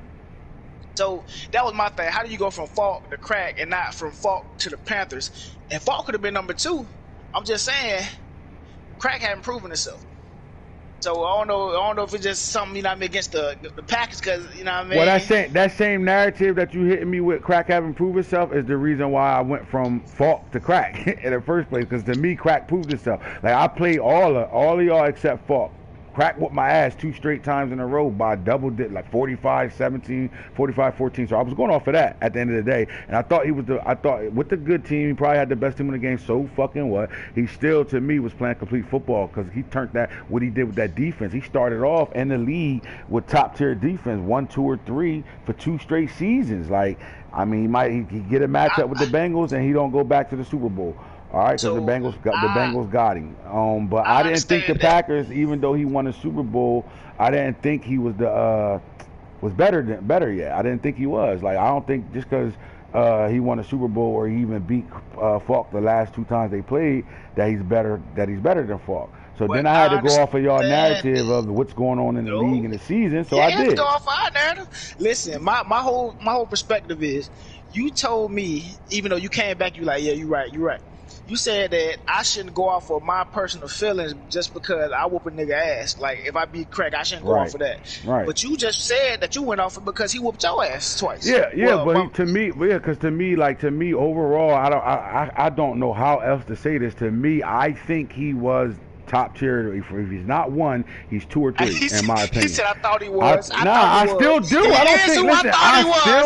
So that was my thing. How do you go from Falk to Crack and not from Falk to the Panthers? And Falk could have been #2. I'm just saying, Crack hadn't proven itself. So I don't know if it's just something, against the Packers, because, you know what I mean? Well, that same narrative that you hitting me with Crack having proved itself is the reason why I went from Falk to Crack in the first place, because to me, Crack proved itself. Like, I played all of y'all except Falk. Crack whooped my ass 2 straight times in a row by double dip, like 45-17, 45-14. So I was going off of that at the end of the day. And I thought with the good team, he probably had the best team in the game. So fucking what? He still, to me, was playing complete football, because he turned what he did with that defense. He started off in the league with top tier defense, 1, 2, or 3 for 2 straight seasons. Like, I mean, he get a matchup with the Bengals and he don't go back to the Super Bowl. All right, because the Bengals got him. But I didn't think the Packers, even though he won a Super Bowl, I didn't think he was better yet. I didn't think he was. Like, I don't think just because he won a Super Bowl or he even beat Falk the last 2 times they played that he's better than Falk. So then I had to go off of y'all narrative of what's going on in the league in the season. So I did. You have to go off our narrative. Listen, my whole perspective is, you told me, even though you came back, you like, yeah, you're right. You said that I shouldn't go off of my personal feelings just because I whoop a nigga ass. Like, if I beat Craig, I shouldn't go off of that. Right. But you just said that you went off of because he whooped your ass twice. Yeah, to me, overall, I don't know how else to say this. To me, I think he was top tier. If he's not 1, he's 2 or 3, in my opinion. He said, I thought he was. I still do. I still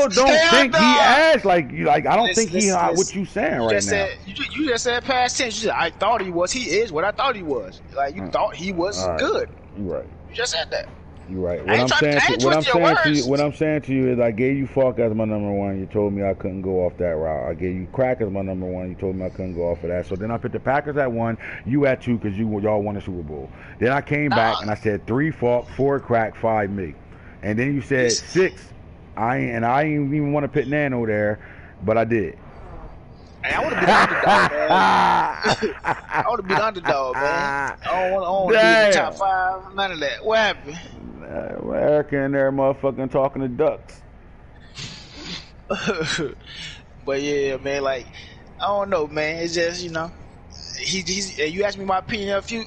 don't think he asked like I don't think he what you saying right now. You just said past tense. You said, I thought he was. He is what I thought he was. Like, you thought he was good. You're right. You just said that. You're right. What I'm saying to you is, I gave you Falk as my #1. You told me I couldn't go off that route. I gave you Crack as my #1. You told me I couldn't go off of that. So then I put the Packers at 1, you at 2, because y'all won the Super Bowl. Then I came back and I said 3 Falk, 4 Crack, 5 me. And then you said 6. I didn't even want to put Nano there, but I did. Hey, I would have been underdog, man. I would have been underdog, man. I don't want to be in the top 5. None of that. What happened? Erica in there motherfucking talking to ducks. But yeah, man, like, I don't know, man. It's just, You asked me my opinion a few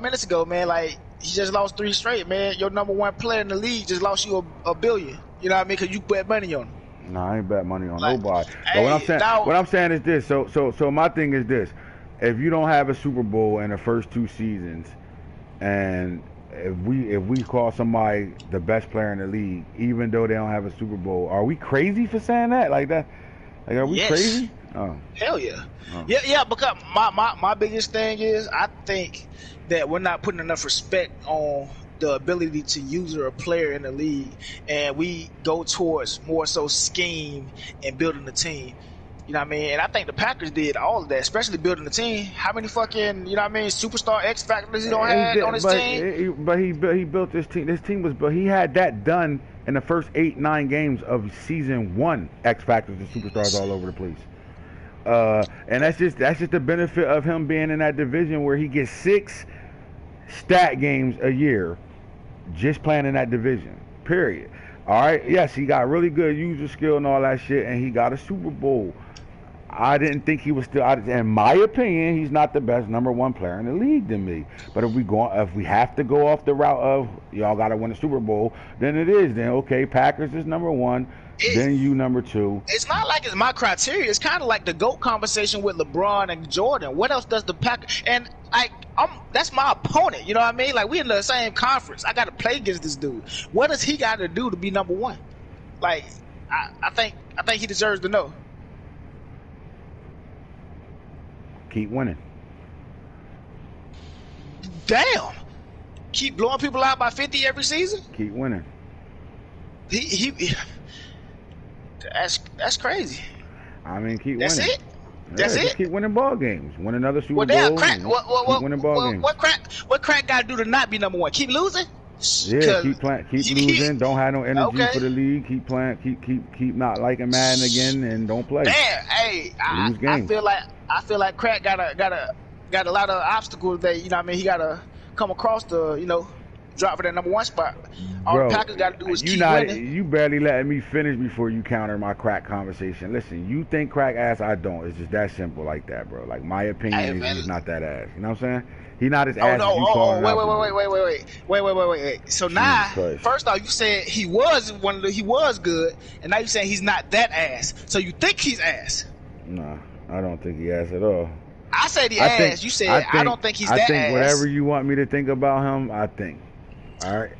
minutes ago, man. Like, he just lost 3 straight, man. Your number 1 player in the league just lost you a billion. You know what I mean? Because you bet money on him. No, I ain't bet money on Like, nobody. But hey, what I'm saying is this. So my thing is this: if you don't have a Super Bowl in the first 2 seasons, and if we call somebody the best player in the league, even though they don't have a Super Bowl, are we crazy for saying that? Like that? Like, are we crazy? Oh. Hell yeah. Oh. Yeah. Because my biggest thing is, I think that we're not putting enough respect on the ability to use a player in the league, and we go towards more so scheme and building the team. You know what I mean? And I think the Packers did all of that, especially building the team. How many fucking, you know what I mean, superstar X factors he don't have on his team? But he built this team. This team was, but he had that done in the first 8-9 games of season 1. X factors and superstars all over the place. And that's just the benefit of him being in that division where he gets 6 stat games a year. Just playing in that division, period. All right, yes, he got really good user skill and all that shit, and he got a Super Bowl. I didn't think he was still, in my opinion, he's not the best number 1 player in the league to me. But if we have to go off the route of y'all got to win a Super Bowl, then it is. Then okay, Packers is number 1. Then you number 2. It's not like it's my criteria. It's kind of like the GOAT conversation with LeBron and Jordan. What else does the Packers? And that's my opponent. You know what I mean? Like, we in the same conference. I got to play against this dude. What does he got to do to be number 1? Like, I think he deserves to know. Keep winning. Damn. Keep blowing people out by 50 every season. Keep winning. That's crazy. I mean, keep That's winning. It? That's it? Keep winning ball games. Win another Super Bowl. Crack, keep winning ball games. What Crack got to do to not be number 1? Keep losing? Yeah, keep losing. Don't have no energy for the league. Keep playing. Keep not liking Madden again, and don't play. Damn, hey, I feel like Crack got a lot of obstacles that, you know what I mean, he got to come across to, you know, drop for that number 1 spot. All the Packers got to do is keep winning. You barely letting me finish before you counter my Crack conversation. Listen, you think Crack ass, I don't. It's just that simple like that, bro. Like, my opinion is he's not that ass. You know what I'm saying? He not as ass as you calling out. Wait. So now, first off, you said he was good, and now you saying he's not that ass. So you think he's ass? Nah, I don't think he ass at all. I said he ass. You said I don't think he's that ass. I think whatever you want me to think about him, I think. All right.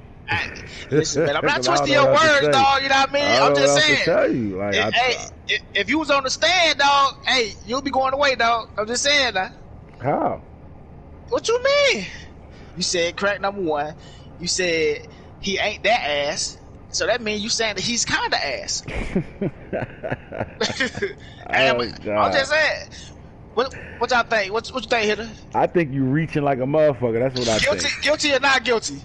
Listen, man, I'm not twisting your words, dog. You know what I mean? I'm just saying. Tell you, like, if you was on the stand, dog, hey, you'll be going away, dog. I'm just saying that. How? What you mean? You said Crack number 1. You said he ain't that ass. So that means you saying that he's kind of ass. I'm just saying. What y'all think? What you think, Hitter? I think you reaching like a motherfucker. That's what I think. Guilty or not guilty?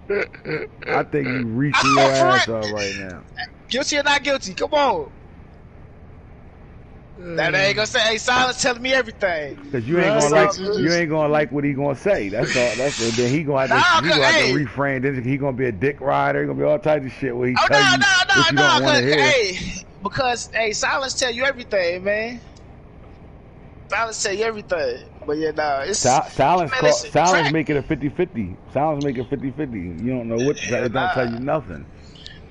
I think you reaching your ass off right now. Guilty or not guilty? Come on. That ain't gonna say, hey, Silence telling me everything. Cause you ain't gonna like what he gonna say. That's all. That's it. Then he gonna have to refrain. Then he gonna be a dick rider. He gonna be all types of shit where he tell you what you don't want to hear. Hey, because Silence tell you everything, man. Silence tell you everything. But yeah, nah, it's Silence make it a 50-50. Silence make it 50-50. You don't know what it don't tell you nothing.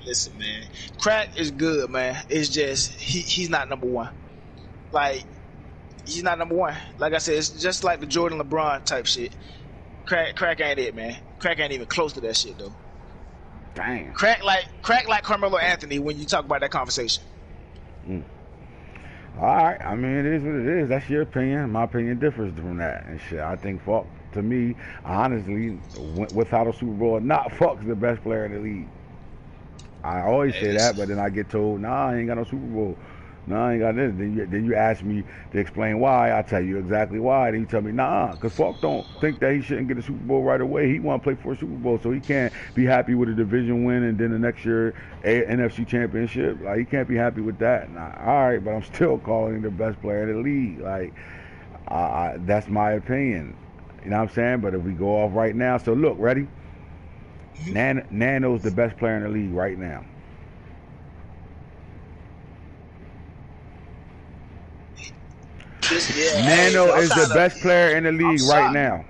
Listen, man, Crack is good, man. It's just he's not number 1. Like, he's not number 1. Like I said, it's just like the Jordan LeBron type shit. Crack ain't it, man. Crack ain't even close to that shit though. Damn. Crack like Carmelo Anthony when you talk about that conversation. All right, I mean, it is what it is. That's your opinion. My opinion differs from that and shit. I think Falk, to me, honestly, without a Super Bowl or not, Falk's the best player in the league. I always say that, but then I get told, nah, I ain't got no Super Bowl. No, I ain't got this. Then you ask me to explain why. I tell you exactly why. Then you tell me, nah, because Falk don't think that he shouldn't get a Super Bowl right away. He want to play for a Super Bowl, so he can't be happy with a division win and then the next year NFC Championship. Like, he can't be happy with that. Nah, all right, but I'm still calling him the best player in the league. Like, that's my opinion. You know what I'm saying? But if we go off right now, so look, ready? Nano's the best player in the league right now. Nano is the best player in the league right now.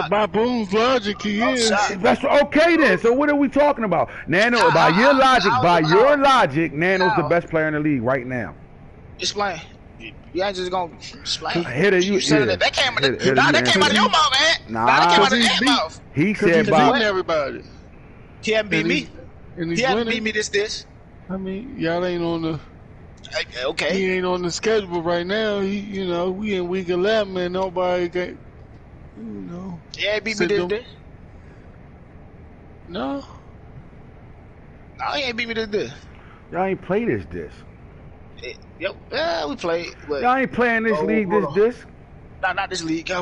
By Boone's logic, he is. That's okay then. So what are we talking about? Nano, by your logic, Nano's the best player in the league right now. Explain. You ain't just gonna explain. You said that came out of your mouth, man. Nah, that came out of your mouth. He said by everybody. He haven't beat me. He haven't beat me this. I mean, y'all ain't on the. Okay. He ain't on the schedule right now. We in week 11 and nobody got. He ain't beat me this. No. No, he ain't beat me this. Y'all ain't play this. Yep. We played. Y'all ain't playing this league this. Not this league. So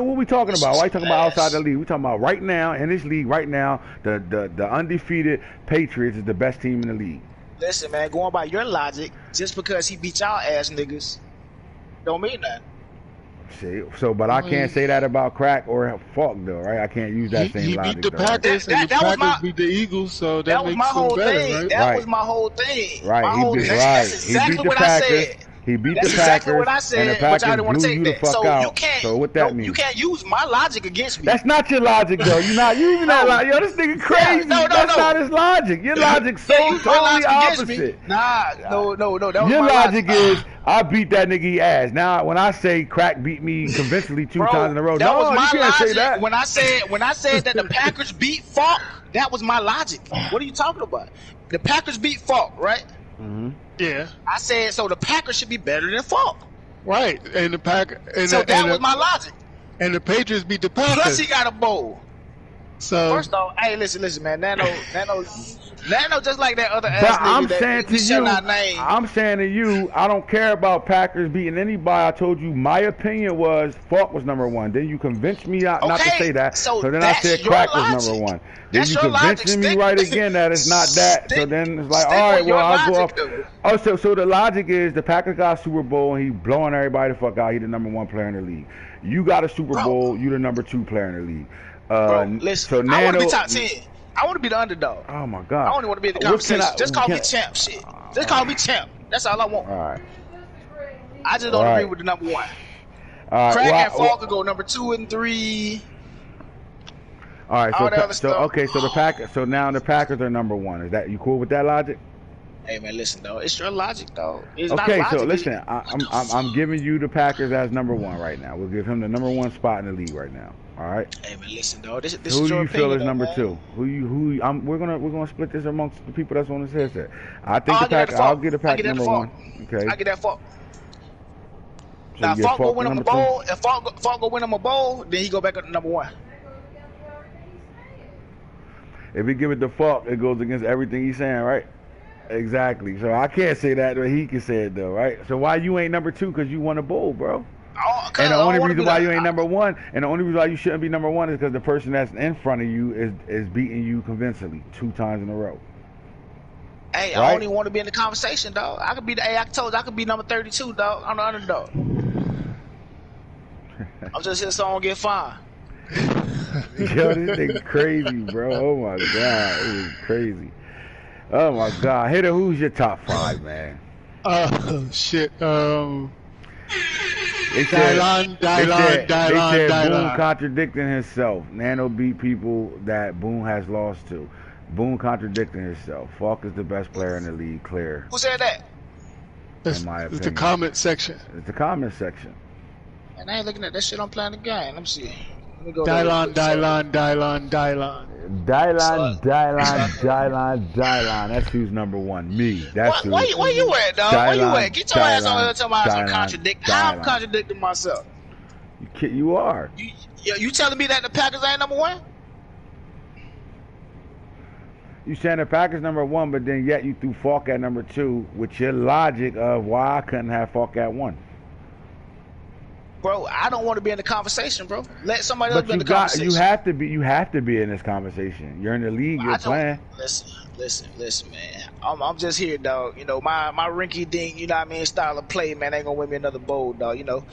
what we talking about? Why you talking about outside the league? We talking about right now in this league. Right now, the undefeated Patriots is the best team in the league. Listen, man, going by your logic, just because he beat y'all ass niggas, don't mean that. See, but I can't say that about Crack or Falk though, right? I can't use that same logic. He beat the Packers, and the Packers beat the Eagles, so that makes them better, right? That was my whole thing. Right, That's exactly what I said. He beat the Packers, exactly what I said, and the Packers but y'all blew you the fuck out. So what that means? You can't use my logic against me. That's not your logic, though. You're not using that logic. Yo, this nigga crazy. That's not his logic. Your logic's totally opposite. No. Your logic is, I beat that nigga ass. Now, when I say Crack beat me convincingly two times in a row, no, you can't say that. When I said that the Packers beat Falk, that was my logic. What are you talking about? The Packers beat Falk, right? Mm-hmm. Yeah. I said, so the Packers should be better than Falk. Right. And the Packers. That was my logic. And the Patriots beat the Packers. Plus he got a bowl. So first off, hey, listen, man. Nano just like that other ass but nigga I'm saying to you, I don't care about Packers beating anybody. I told you my opinion was Falk was number one. Then you convinced me not to say that. So then I said Crack was number one. Then you convinced me right again that it's not that. So then it's like, all right, well, I'll go off. Oh, so the logic is the Packers got a Super Bowl and he blowing everybody the fuck out. He the number one player in the league. You got a Super Bowl. You the number two player in the league. Listen, so Nano, I want to be top 10. I want to be the underdog. Oh my God! I only want to be in the conversation. Just call me champ, shit. Just call me champ. That's all I want. All right. I just don't agree with the number one. All right. Craig and Falk could go number 2 and 3. All right. So the Packers. So now the Packers are number one. Is that you cool with that logic? Hey man, listen though. It's your logic though. It's okay. Not So listen, I'm giving you the Packers as number one right now. We'll give him the number one spot in the league right now. All right. Hey man, listen, dog. This who is your do you feel opinion, is number man. two? We're gonna split this amongst the people that's on this headset. I think the Packers. I'll get the Packers number one. Okay. I get that Falk. So now Falk go win him a bowl. If Falk go win him a bowl, then he go back up to number one. If we give it to Falk, it goes against everything he's saying, right? Exactly. So I can't say that, but he can say it though, right? So why you ain't number two? Because you won a bowl, bro. And the only reason why you ain't number one, and the only reason why you shouldn't be number one is because the person that's in front of you is beating you convincingly 2 times in a row. Hey, right? I only want to be in the conversation, dog. I could be I told you I could be number 32, dog. I'm the underdog. I'm just here so I don't get fined. Yo, this nigga crazy, bro. Oh my God, it is crazy. Oh my God, Hitter, who's your top 5, man? Shit. They said Dylan. Boone contradicting himself. Nano beat people that Boone has lost to. Boone contradicting himself. Falk is the best player in the league, clear. Who said that? In my opinion. It's the comment section. It's the comment section. And I ain't looking at that shit. I'm playing the game. Let me see. Dylan. That's who's number one. Me. That's where you at, dog? Where you at? Get your ass on here talking about some contradict. I'm contradicting myself. You are. You telling me that the Packers ain't number one? You saying the Packers number one, but then yet you threw Falk at number 2 with your logic of why I couldn't have Falk at 1. Bro, I don't want to be in the conversation, bro. Let somebody else be in the conversation. You have to be in this conversation. You're in the league. You're playing. Listen, man. I'm just here, dog. You know, my rinky dink, you know what I mean, style of play, man, ain't gonna win me another bowl, dog. You know,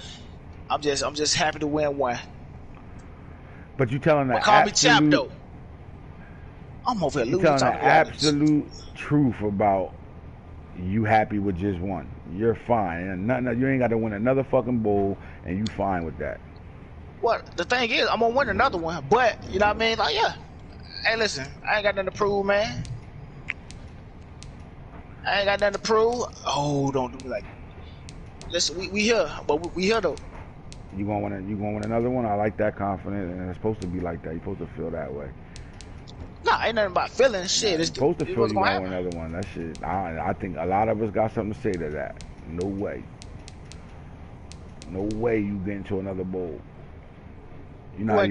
I'm just happy to win one. But you telling the call me champ, though. I'm over here losing. You telling the absolute truth about you happy with just one. You're fine. And nothing, you ain't got to win another fucking bowl, and you fine with that. Well, the thing is, I'm gonna win another one, but you know what I mean? Like, yeah. Hey, listen, I ain't got nothing to prove, man. I ain't got nothing to prove. Oh, don't do me like. Listen, we here, but we here though. You gonna win another one? I like that confidence, and it's supposed to be like that. You're supposed to feel that way. Nah, ain't nothing about feeling. Shit, it's supposed to feel you gonna happen. win another one. That shit. I think a lot of us got something to say to that. No way. No way you get into another bowl. You're not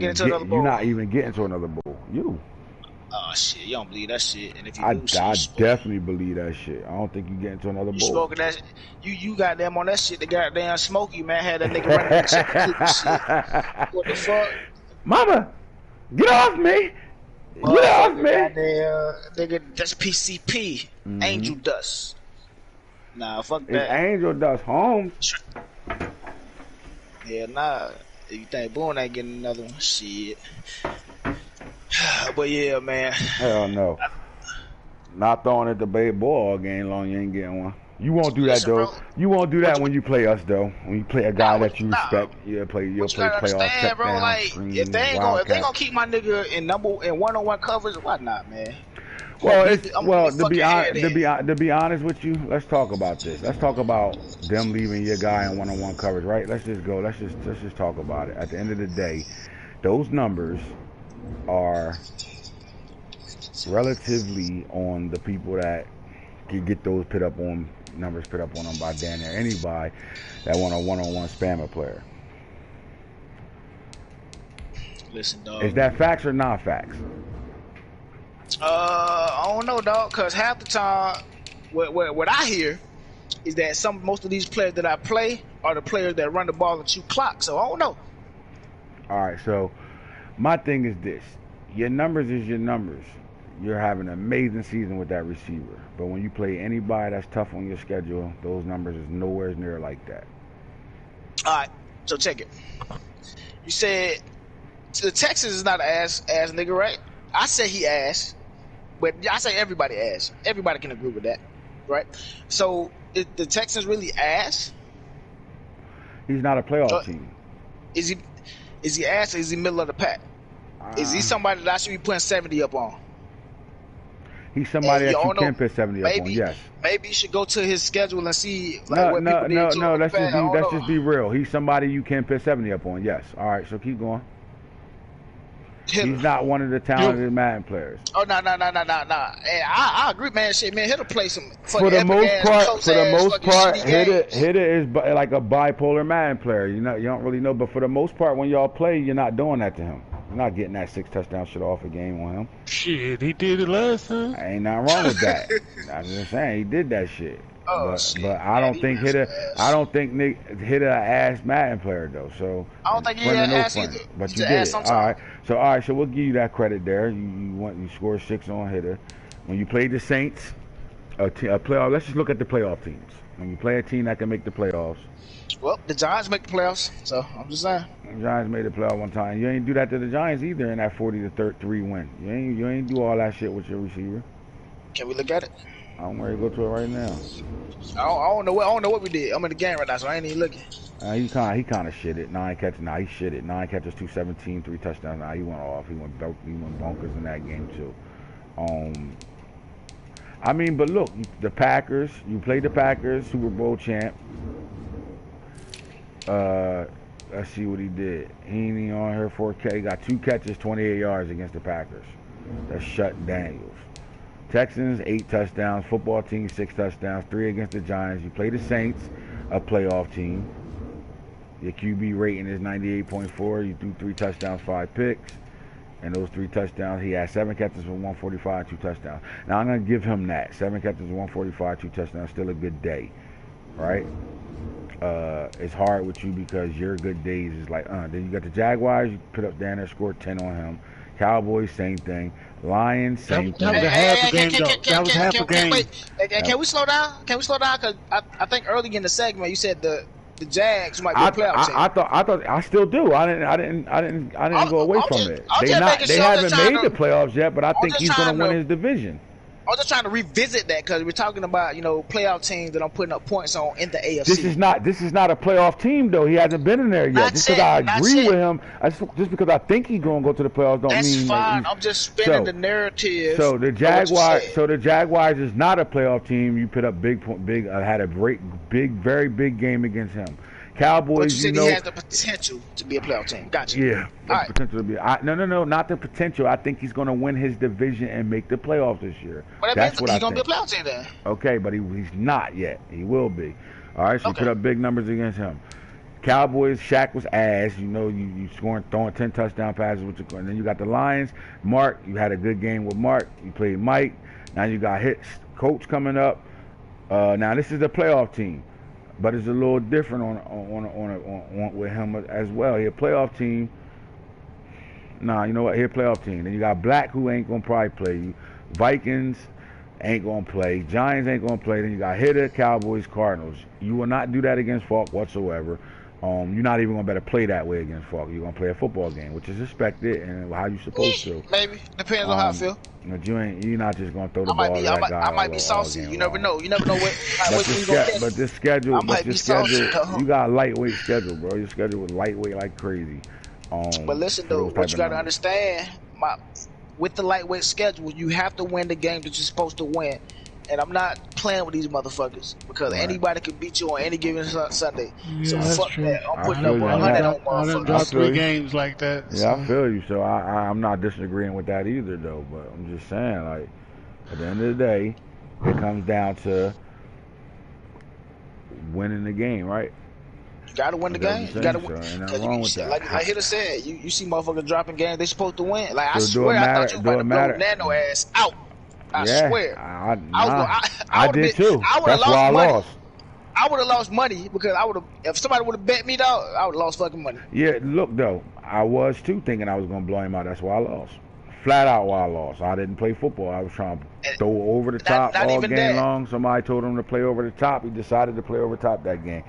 even getting to another bowl. You. Oh shit, you don't believe that shit. And if you I definitely believe that shit. I don't think you get into another bowl. Smoking that, you got them on that shit. The goddamn Smokey man had that nigga running shit. What the fuck? Mama, get off me! Get off me! Nigga, that's PCP. Angel dust. Nah, fuck that. It's Angel dust, Holmes. Yeah, nah. You think Boone ain't getting another one? Shit. But yeah, man. Hell no. Not throwing at the ball all game long. You ain't getting one. You won't do that though. You won't do that when you play us though. When you play a guy that you respect, you'll play playoff check bro, down, like, screen, if they gonna keep my nigga in one-on-one coverage, why not, man? Well, to be honest with you, let's talk about this. Let's talk about them leaving your guy in one-on-one coverage, right? Let's just go. Let's just talk about it. At the end of the day, those numbers are relatively on the people that can get those numbers put up on them by damn near anybody that want a one-on-one spammer player. Listen, dog. Is that facts or not facts? I don't know, dog. Cause half the time, what I hear is that most of these players that I play are the players that run the ball and shoot clock. So I don't know. All right, so my thing is this: your numbers is your numbers. You're having an amazing season with that receiver, but when you play anybody that's tough on your schedule, those numbers is nowhere near like that. All right, so check it. You said the Texans is not an ass nigga, right? I say he ass, but I say everybody ass. Everybody can agree with that, right? So the Texans really ass? He's not a playoff team. Is he ass or is he middle of the pack? Is he somebody that I should be putting 70 up on? He's somebody that you can put 70 up on, yes. Maybe you should go to his schedule and see what people did. No, let's just be real. He's somebody you can put 70 up on, yes. All right, so keep going. He's not one of the talented Madden players. Oh, no. And I agree, man. Shit, man, Hitter play some for the most part, Hitter is like a bipolar Madden player. You don't really know, but for the most part, when y'all play, you're not doing that to him. You're not getting that 6 touchdown shit off a game on him. Shit, he did it last time. Ain't nothing wrong with that. I'm just saying he did that shit. But I don't think Hitter an ass Madden player though. So I don't think he an ass either. But you did. All right, so we'll give you that credit there. You scored 6 on Hitter. When you played the Saints, a playoff. Let's just look at the playoff teams. When you play a team that can make the playoffs. Well, the Giants make the playoffs, so I'm just saying. The Giants made the playoff one time. You ain't do that to the Giants either in that 40-3 win. You ain't do all that shit with your receiver. Can we look at it? I'm ready to go to it right now. I don't know what we did. I'm in the game right now, so I ain't even looking. He kind of shit it. 9 catches. Nah, he shit it. 9 catches, 217, 3 touchdowns. Nah, he went off. He went bonkers in that game too. I mean, but look, the Packers. You played the Packers, Super Bowl champ. Let's see what he did. He ain't even on here 4K. He got 2 catches, 28 yards against the Packers. That shut Daniels. Texans, 8 touchdowns. Football team, 6 touchdowns. 3 against the Giants. You play the Saints, a playoff team. Your QB rating is 98.4. You threw 3 touchdowns, 5 picks. And those 3 touchdowns, he had 7 catches for 145, 2 touchdowns. Now, I'm going to give him that. 7 catches, 145, 2 touchdowns. Still a good day, right? It's hard with you because your good days is like, Then you got the Jaguars. You put up down there, scored 10 on him. Cowboys, same thing. Lions, same thing. That was a half a game, though. That was half a game. Can we slow down? Because I think early in the segment you said the Jags might be a playoff team. I still do. I didn't go away from it. They haven't made the playoffs yet, but I think he's going to win his division. was just trying to revisit that because we're talking about, you know, playoff teams that I'm putting up points on in the AFC. This is not a playoff team though. He hasn't been in there yet. Not Just yet, because I not agree yet. with him, just because I think he's gonna go to the playoffs, don't That's mean fine. that I'm just spinning the narrative. So the of what you Jaguars, said. is not a playoff team. You put up had a very big game against him. Cowboys, But you said he has the potential to be a playoff team. Gotcha. Yeah, the All right. potential to be. No, not the potential. I think he's going to win his division and make the playoffs this year. Well, That's what I he's think. going to be a playoff team then. Okay, but he's not yet. He will be. All right, so Okay. you put up big numbers against him. Cowboys, Shaq was ass. You know, you throwing 10 touchdown passes with your, and then you got the Lions. Mark, you had a good game with Mark. You played Mike. Now you got Hits Coach coming up. Now this is a playoff team, but it's a little different on with him as well. He a playoff team. Nah, you know what? He a playoff team. Then you got Black, who ain't gonna probably play you. Vikings ain't gonna play. Giants ain't gonna play. Then you got Hitter, Cowboys, Cardinals. You will not do that against Falk whatsoever. You're not even gonna better play that way against Falk. You're gonna play a football game, which is expected and how you supposed to. Maybe depends on how I feel. But you're not just gonna throw the I might ball be, to I that guy. might be saucy. You never know. You never know what. But this schedule, you you got a lightweight schedule, bro. Your schedule was lightweight like crazy. But listen though, what you gotta understand, with the lightweight schedule, you have to win the game that you're supposed to win. And I'm not playing with these motherfuckers because anybody can beat you on any given Sunday. Yeah, so that's fuck true. that. I'm putting I up feel 100 on I done motherfuckers. dropped I feel 3 you. games like that. Yeah, So. I feel you. So I'm not disagreeing with that either, though. But I'm just saying, like, at the end of the day, it comes down to winning the game, right? You gotta win the game. You gotta win. Ain't nothing wrong with that. Like Hitter said, you see motherfuckers dropping games they supposed to win. Like I So do it swear, I matter- thought you were about to blow Nano ass out. I swear. I did too. That's why I lost. I would have lost money because if somebody would have bet me, dog, I would have lost fucking money. Yeah, look though, I was too thinking I was gonna blow him out. That's why I lost. Flat out why I lost. I didn't play football. I was trying to throw over the top not all even game that. long. Somebody told him to play over the top. He decided to play over the top that game.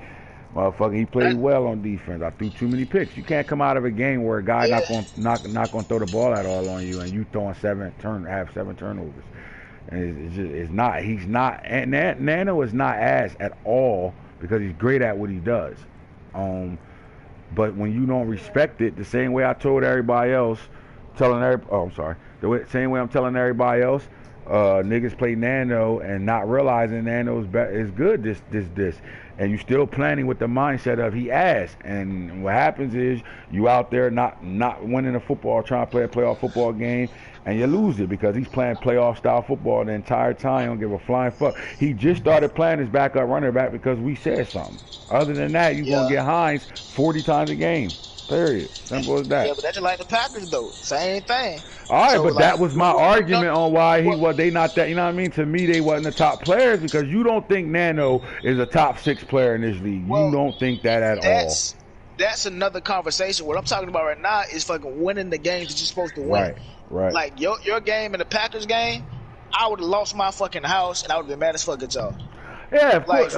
Motherfucker, he played well on defense. I threw too many picks. You can't come out of a game where a guy not gonna throw the ball at all on you, and you throwing have 7 turnovers. And he's not. And Nano is not ass at all because he's great at what he does. But when you don't respect it, the same way I told everybody else, same way I'm telling everybody else, niggas play Nano and not realizing Nano is good. This. And you still planning with the mindset of he ass. And what happens is you out there not winning a football, trying to play a playoff football game, and you lose it because he's playing playoff style football the entire time. Don't give a flying fuck. He just started playing his backup running back because we said something. Other than that, you're gonna get Hines 40 times a game. Period. Simple as that. Yeah, but that's just like the Packers though. Same thing. All right, So, but like, that was my argument on why they not that. You know what I mean? To me, they wasn't the top players because you don't think Nano is a top 6 player in this league. You don't think that at all. That's another conversation. What I'm talking about right now is fucking winning the games that you're supposed to win. Right. Like your game and the Packers game, I would have lost my fucking house and I would have been mad as fuck at y'all. Yeah, of course.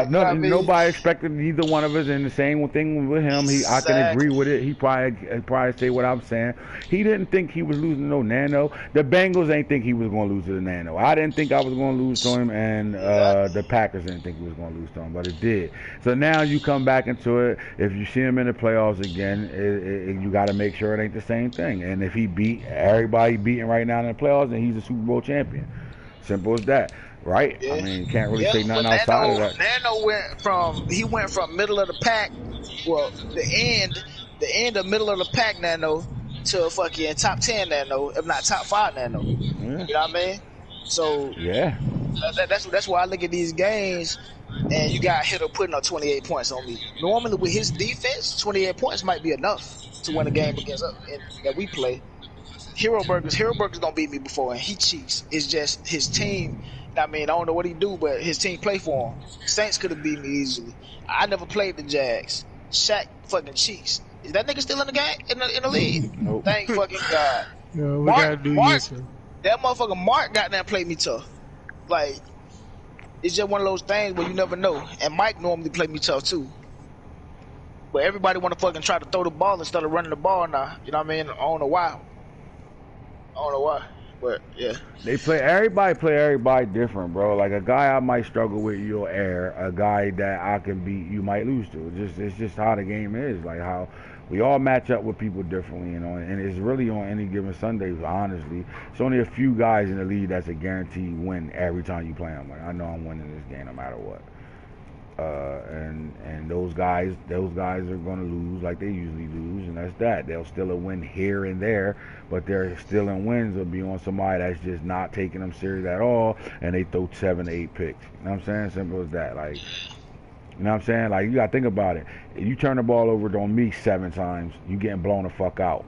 Nobody expected either one of us, and the same thing with him. I can agree with it. He probably say what I'm saying. He didn't think he was losing no Nano. The Bengals ain't think he was going to lose to the Nano. I didn't think I was going to lose to him, and the Packers didn't think he was going to lose to him, but it did. So now you come back into it. If you see him in the playoffs again, you got to make sure it ain't the same thing. And if he beat everybody beating right now in the playoffs, then he's a Super Bowl champion. Simple as that. Right? Yeah. I mean, you can't really say nothing outside of that. Nano went from middle of the pack, well, the end of middle of the pack Nano to fucking top 10 Nano, if not top 5 Nano. Yeah. You know what I mean? So yeah, that's why I look at these games, and you got Hitter putting up 28 points on me. Normally with his defense, 28 points might be enough to win a game against us that we play. Hero Burgers don't beat me before, and he cheats. It's just his team. I mean, I don't know what he do, but his team play for him. Saints could have beat me easily. I never played the Jags. Shaq fucking cheats. Is that nigga still in the game in the league? Nope. Thank fucking God. Yeah, Mark, that motherfucker Mark got there and played me tough. Like, it's just one of those things where you never know. And Mike normally played me tough too. But everybody want to fucking try to throw the ball instead of running the ball now. You know what I mean? I don't know why. But yeah, Everybody play everybody different, bro. Like a guy I might struggle with, you'll air. A guy that I can beat, you might lose to. It's just how the game is. Like how we all match up with people differently, you know. And it's really on any given Sunday. Honestly, it's only a few guys in the league that's a guaranteed win every time you play them. Like I know I'm winning this game no matter what. And those guys are gonna lose like they usually lose, and that's that. They'll still a win here and there, but their stealing wins will be on somebody that's just not taking them serious at all, and they throw 7 8 picks. You know what I'm saying? Simple as that. Like, you know what I'm saying? Like, you gotta think about it. If you turn the ball over on me 7 times, you getting blown the fuck out.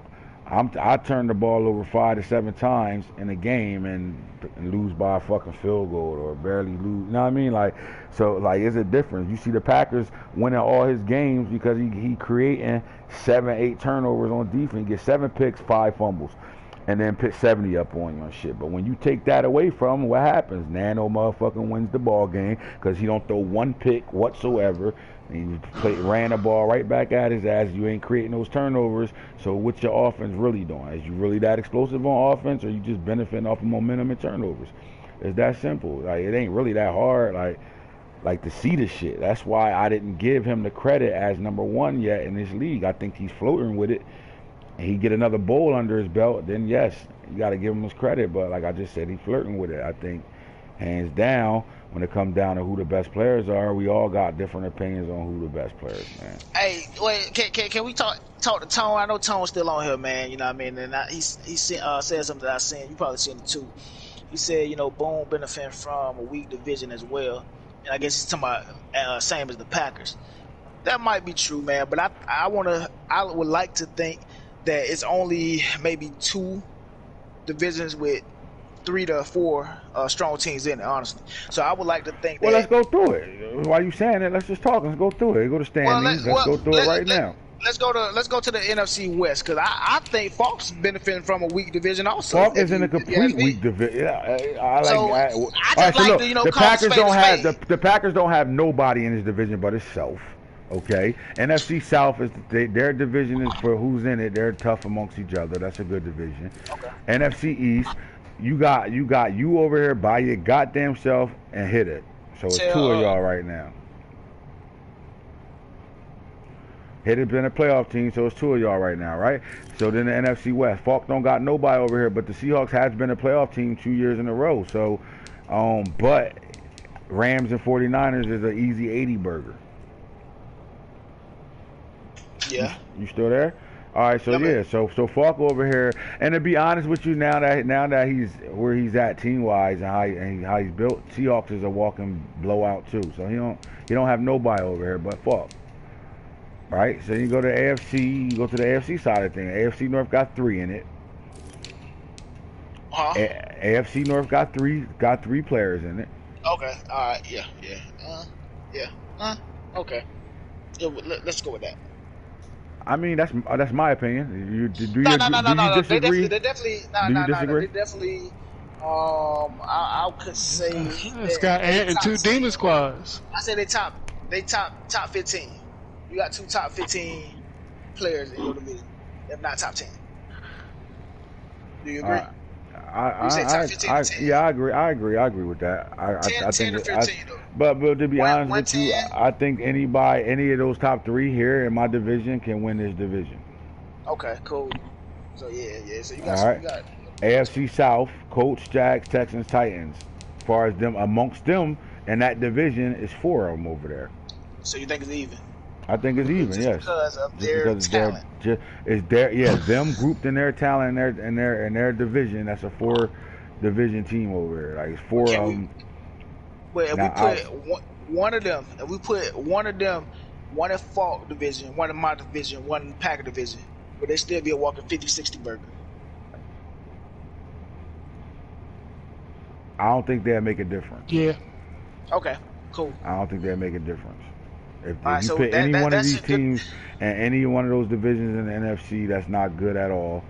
I turn the ball over 5 to 7 times in a game and lose by a fucking field goal or barely lose. You know what I mean? Like, so like, it's a difference. You see the Packers winning all his games because he creating 7 8 turnovers on defense. He gets 7 picks, 5 fumbles, and then put 70 up on you and shit. But when you take that away from him, what happens? Nano motherfucking wins the ball game because he don't throw 1 pick whatsoever. And he ran the ball right back at his ass. You ain't creating those turnovers. So what's your offense really doing? Is you really that explosive on offense, or you just benefiting off of momentum and turnovers? It's that simple. Like, it ain't really that hard. Like to see the shit. That's why I didn't give him the credit as number 1 yet in this league. I think he's floating with it. And he get another bowl under his belt, then yes, you got to give him his credit. But like I just said, he's flirting with it. I think hands down, when it comes down to who the best players are, we all got different opinions on who the best players, man. Hey, wait, can we talk to Tone? I know Tone's still on here, man. You know what I mean? And he said something that I seen. You probably seen it too. He said, you know, Boone benefiting from a weak division as well. And I guess he's talking about same as the Packers. That might be true, man. But I would like to think that it's only maybe 2 divisions with 3 to 4 strong teams in it, honestly. So I would like to think well, that... let's go through it. While you saying it, let's just talk. Let's go through it. Go to standings. Let's go through it right now. Let's go to the NFC West, because I think Falk's benefiting from a weak division also. Falk is in a complete weak division. The Packers don't have nobody in this division but itself. Okay, NFC South is their division is for who's in it. They're tough amongst each other. That's a good division. Okay. NFC East, you got you over here by your goddamn self and hit it. So it's 2 of y'all right now. Hit it been a playoff team, so it's 2 of y'all right now, right? So then the NFC West, Falk don't got nobody over here, but the Seahawks has been a playoff team 2 years in a row. So, but Rams and 49ers is an easy 80 burger. Yeah. You still there? All right, so yeah, so Falk over here, and to be honest with you, now that he's where he's at team wise and how he's built, Seahawks is a walking blowout too. So he don't have nobody over here but Falk. Right? So you go to AFC, you go to the AFC side of things. AFC North got 3 in it. Huh? AFC North got three players in it. Okay. All right. Yeah. Okay. Yeah, let's go with that. I mean, that's my opinion. Do you disagree? They definitely. They definitely. I could say. It's got and 2 demon squads. I say they top 15. You got 2 top 15 players in your division, if not top 10. Do you agree? I agree with that. I 10 think or 15 though. But to be honest with you, 10. I think any of those top 3 here in my division can win this division. Okay, cool. So yeah. So you got, all right. You got AFC South, Colts, Jags, Texans, Titans. As far as them amongst them in that division is 4 of them over there. So you think it's even? I think it's even, just yes. Because of their talent. Them grouped in their talent and their division. That's a 4 division team over there. Like it's 4 of them. But if we put one of them, one in Falk division, one in my division, one in Packer division, would they still be a walking 50-60 burger? I don't think they'll make a difference. Yeah. Okay, cool. I don't think they'll make a difference. If you so put any one of these teams and any one of those divisions in the NFC that's not good at all,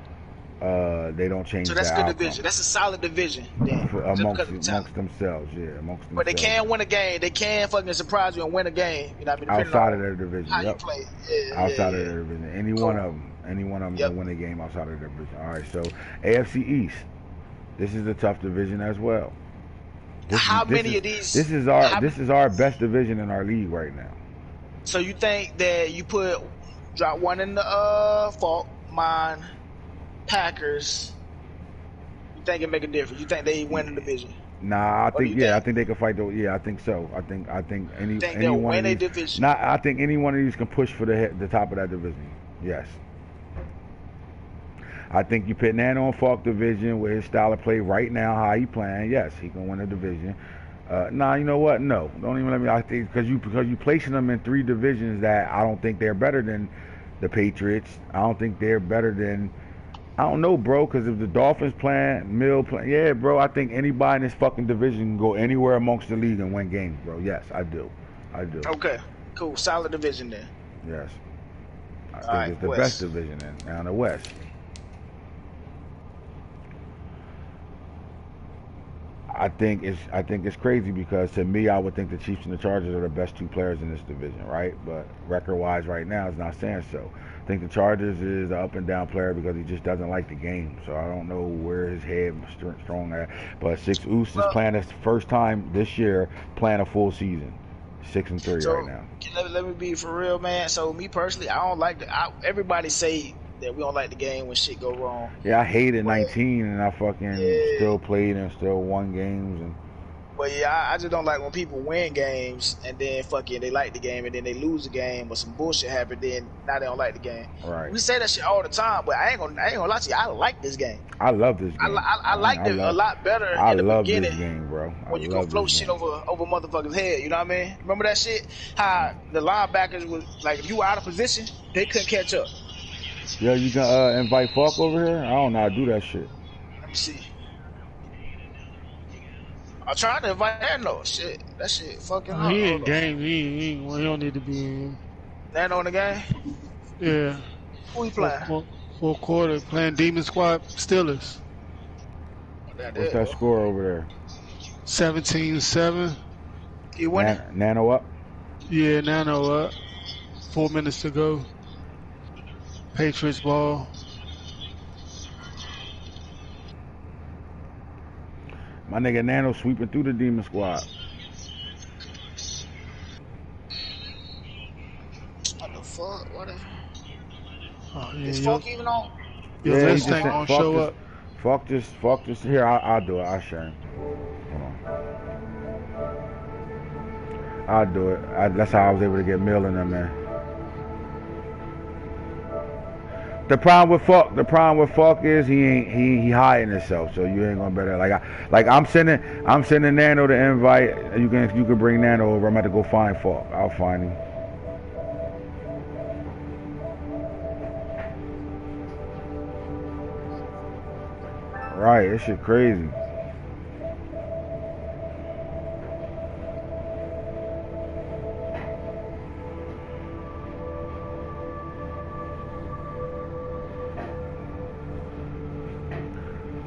they don't change. So that's a good outcome. division. That's a solid division. Then, amongst themselves, yeah. But they can win a game. They can fucking surprise you and win a game. You know what I mean? Outside of their division, how you play. Outside of their division, any one of them can win a game outside of their division. All right, so AFC East. This is a tough division as well. How many of these? This is our best division in our league right now. So you think that you drop one in the Falk, mine, Packers? You think it make a difference? You think they win the division? Nah, I think I think they can fight though. Yeah, I think so. I think any one of these division. Nah, I think any one of these can push for the top of that division. Yes. I think you put Nano in Falk division with his style of play right now, how he playing. Yes, he can win the division. Nah, you know what? No, don't even let me. I think because you placing them in 3 divisions that I don't think they're better than the Patriots. I don't think they're better than. I don't know, bro, because if the Dolphins playing, Mill playing, yeah, bro, I think anybody in this fucking division can go anywhere amongst the league and win games, bro. Yes, I do. Okay, cool. Solid division then. Yes. I think it's the best division in the West. I think it's crazy because to me, I would think the Chiefs and the Chargers are the best 2 players in this division, right? But record-wise right now, it's not saying so. I think the Chargers is an up-and-down player because he just doesn't like the game. So I don't know where his head is strong at. But Six Oos is playing his first time this year playing a full season. 6-3 right now. Let me be for real, man. So me personally, I don't like everybody say that we don't like the game when shit go wrong. Yeah, I hated 19 and I fucking still played and still won games and. But yeah, I just don't like when people win games and then fucking they like the game and then they lose the game or some bullshit happened. Then now they don't like the game. Right. We say that shit all the time, but I ain't gonna lie to you. I like this game. I love this game. I liked it a lot better in the beginning. I love this game, bro. When you can float shit over motherfuckers' head, you know what I mean? Remember that shit? How the linebackers was like, if you were out of position, they couldn't catch up. Yo, you can invite Falk over here? I don't know how to do that shit. Let me see. I'm trying to invite Nano. Shit, that shit fucking. He in game. He don't need to be in. Nano in the game. Yeah. Who he playing? Fourth quarter playing Demon Squad Steelers. What's that score over there? 17-7. You winning? Nano up. Yeah, Nano up. 4 minutes to go. Patriots ball. My nigga Nano sweeping through the Demon Squad. What the fuck? What the... Oh, yeah, Is Falk even on? Yeah, this thing gonna show up. Fuck this. Here, I'll do it. I'll share him. Hold on. I'll do it. That's how I was able to get Mill in there, man. The problem with Falk is he hiding himself, so you ain't gonna better like I'm sending Nano the invite. You can bring Nano over. I'm about to go find Falk. I'll find him. Right, this shit crazy.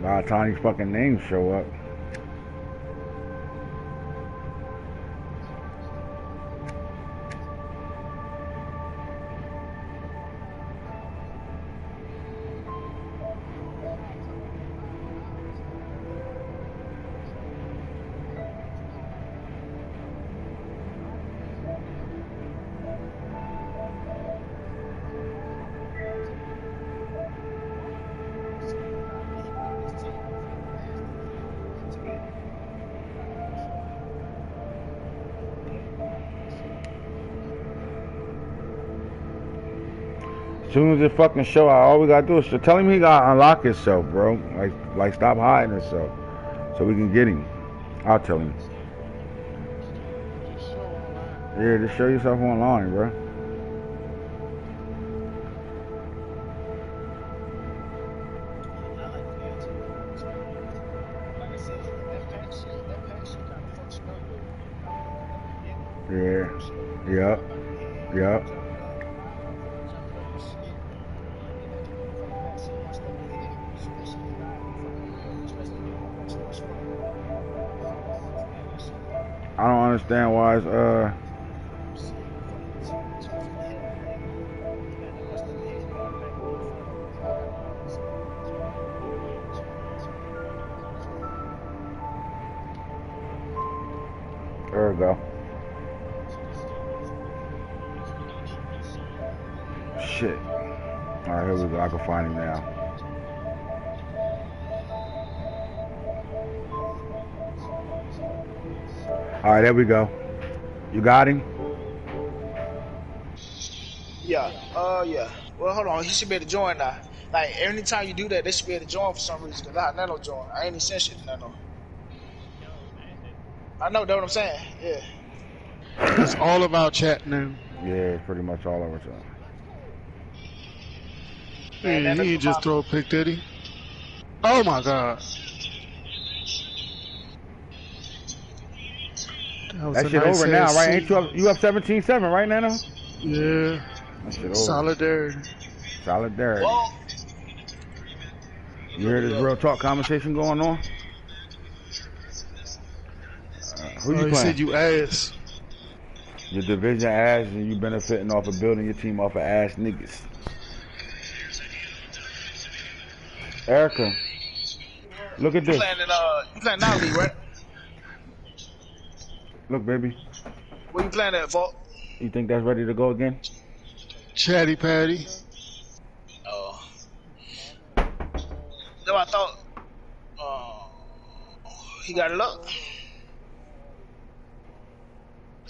By the time these fucking names show up. As soon as it fucking show out, all we gotta do is tell him he gotta unlock himself, bro. Like stop hiding himself, so we can get him. I'll tell him. Yeah, just show yourself online, bro. Yeah. Yep. I don't understand why it's we go. Shit. Alright, here we go. I can find him now. Alright, there we go. You got him? Yeah. Yeah. Well, hold on. He should be able to join now. Like, anytime you do that, they should be able to join for some reason. Cause Nano join. I ain't even sent shit to Nano. I know, that's what I'm saying. Yeah. It's all about chat now. Yeah, it's pretty much all over time. Man, he just throw a pick, did he? Oh my God. That shit over now, right? Ain't you up 17-7 right now? Yeah. That shit over. Solidarity. Solidarity. You hear this real talk conversation going on? Who you playing? He said you ass. Your division ass, and you benefiting off of building your team off of ass niggas. Erica, look at this. You playing now, Lee, right? Look, baby. Where you playing at, Vault? You think that's ready to go again? Chatty Patty. Oh. No, I thought he got it up.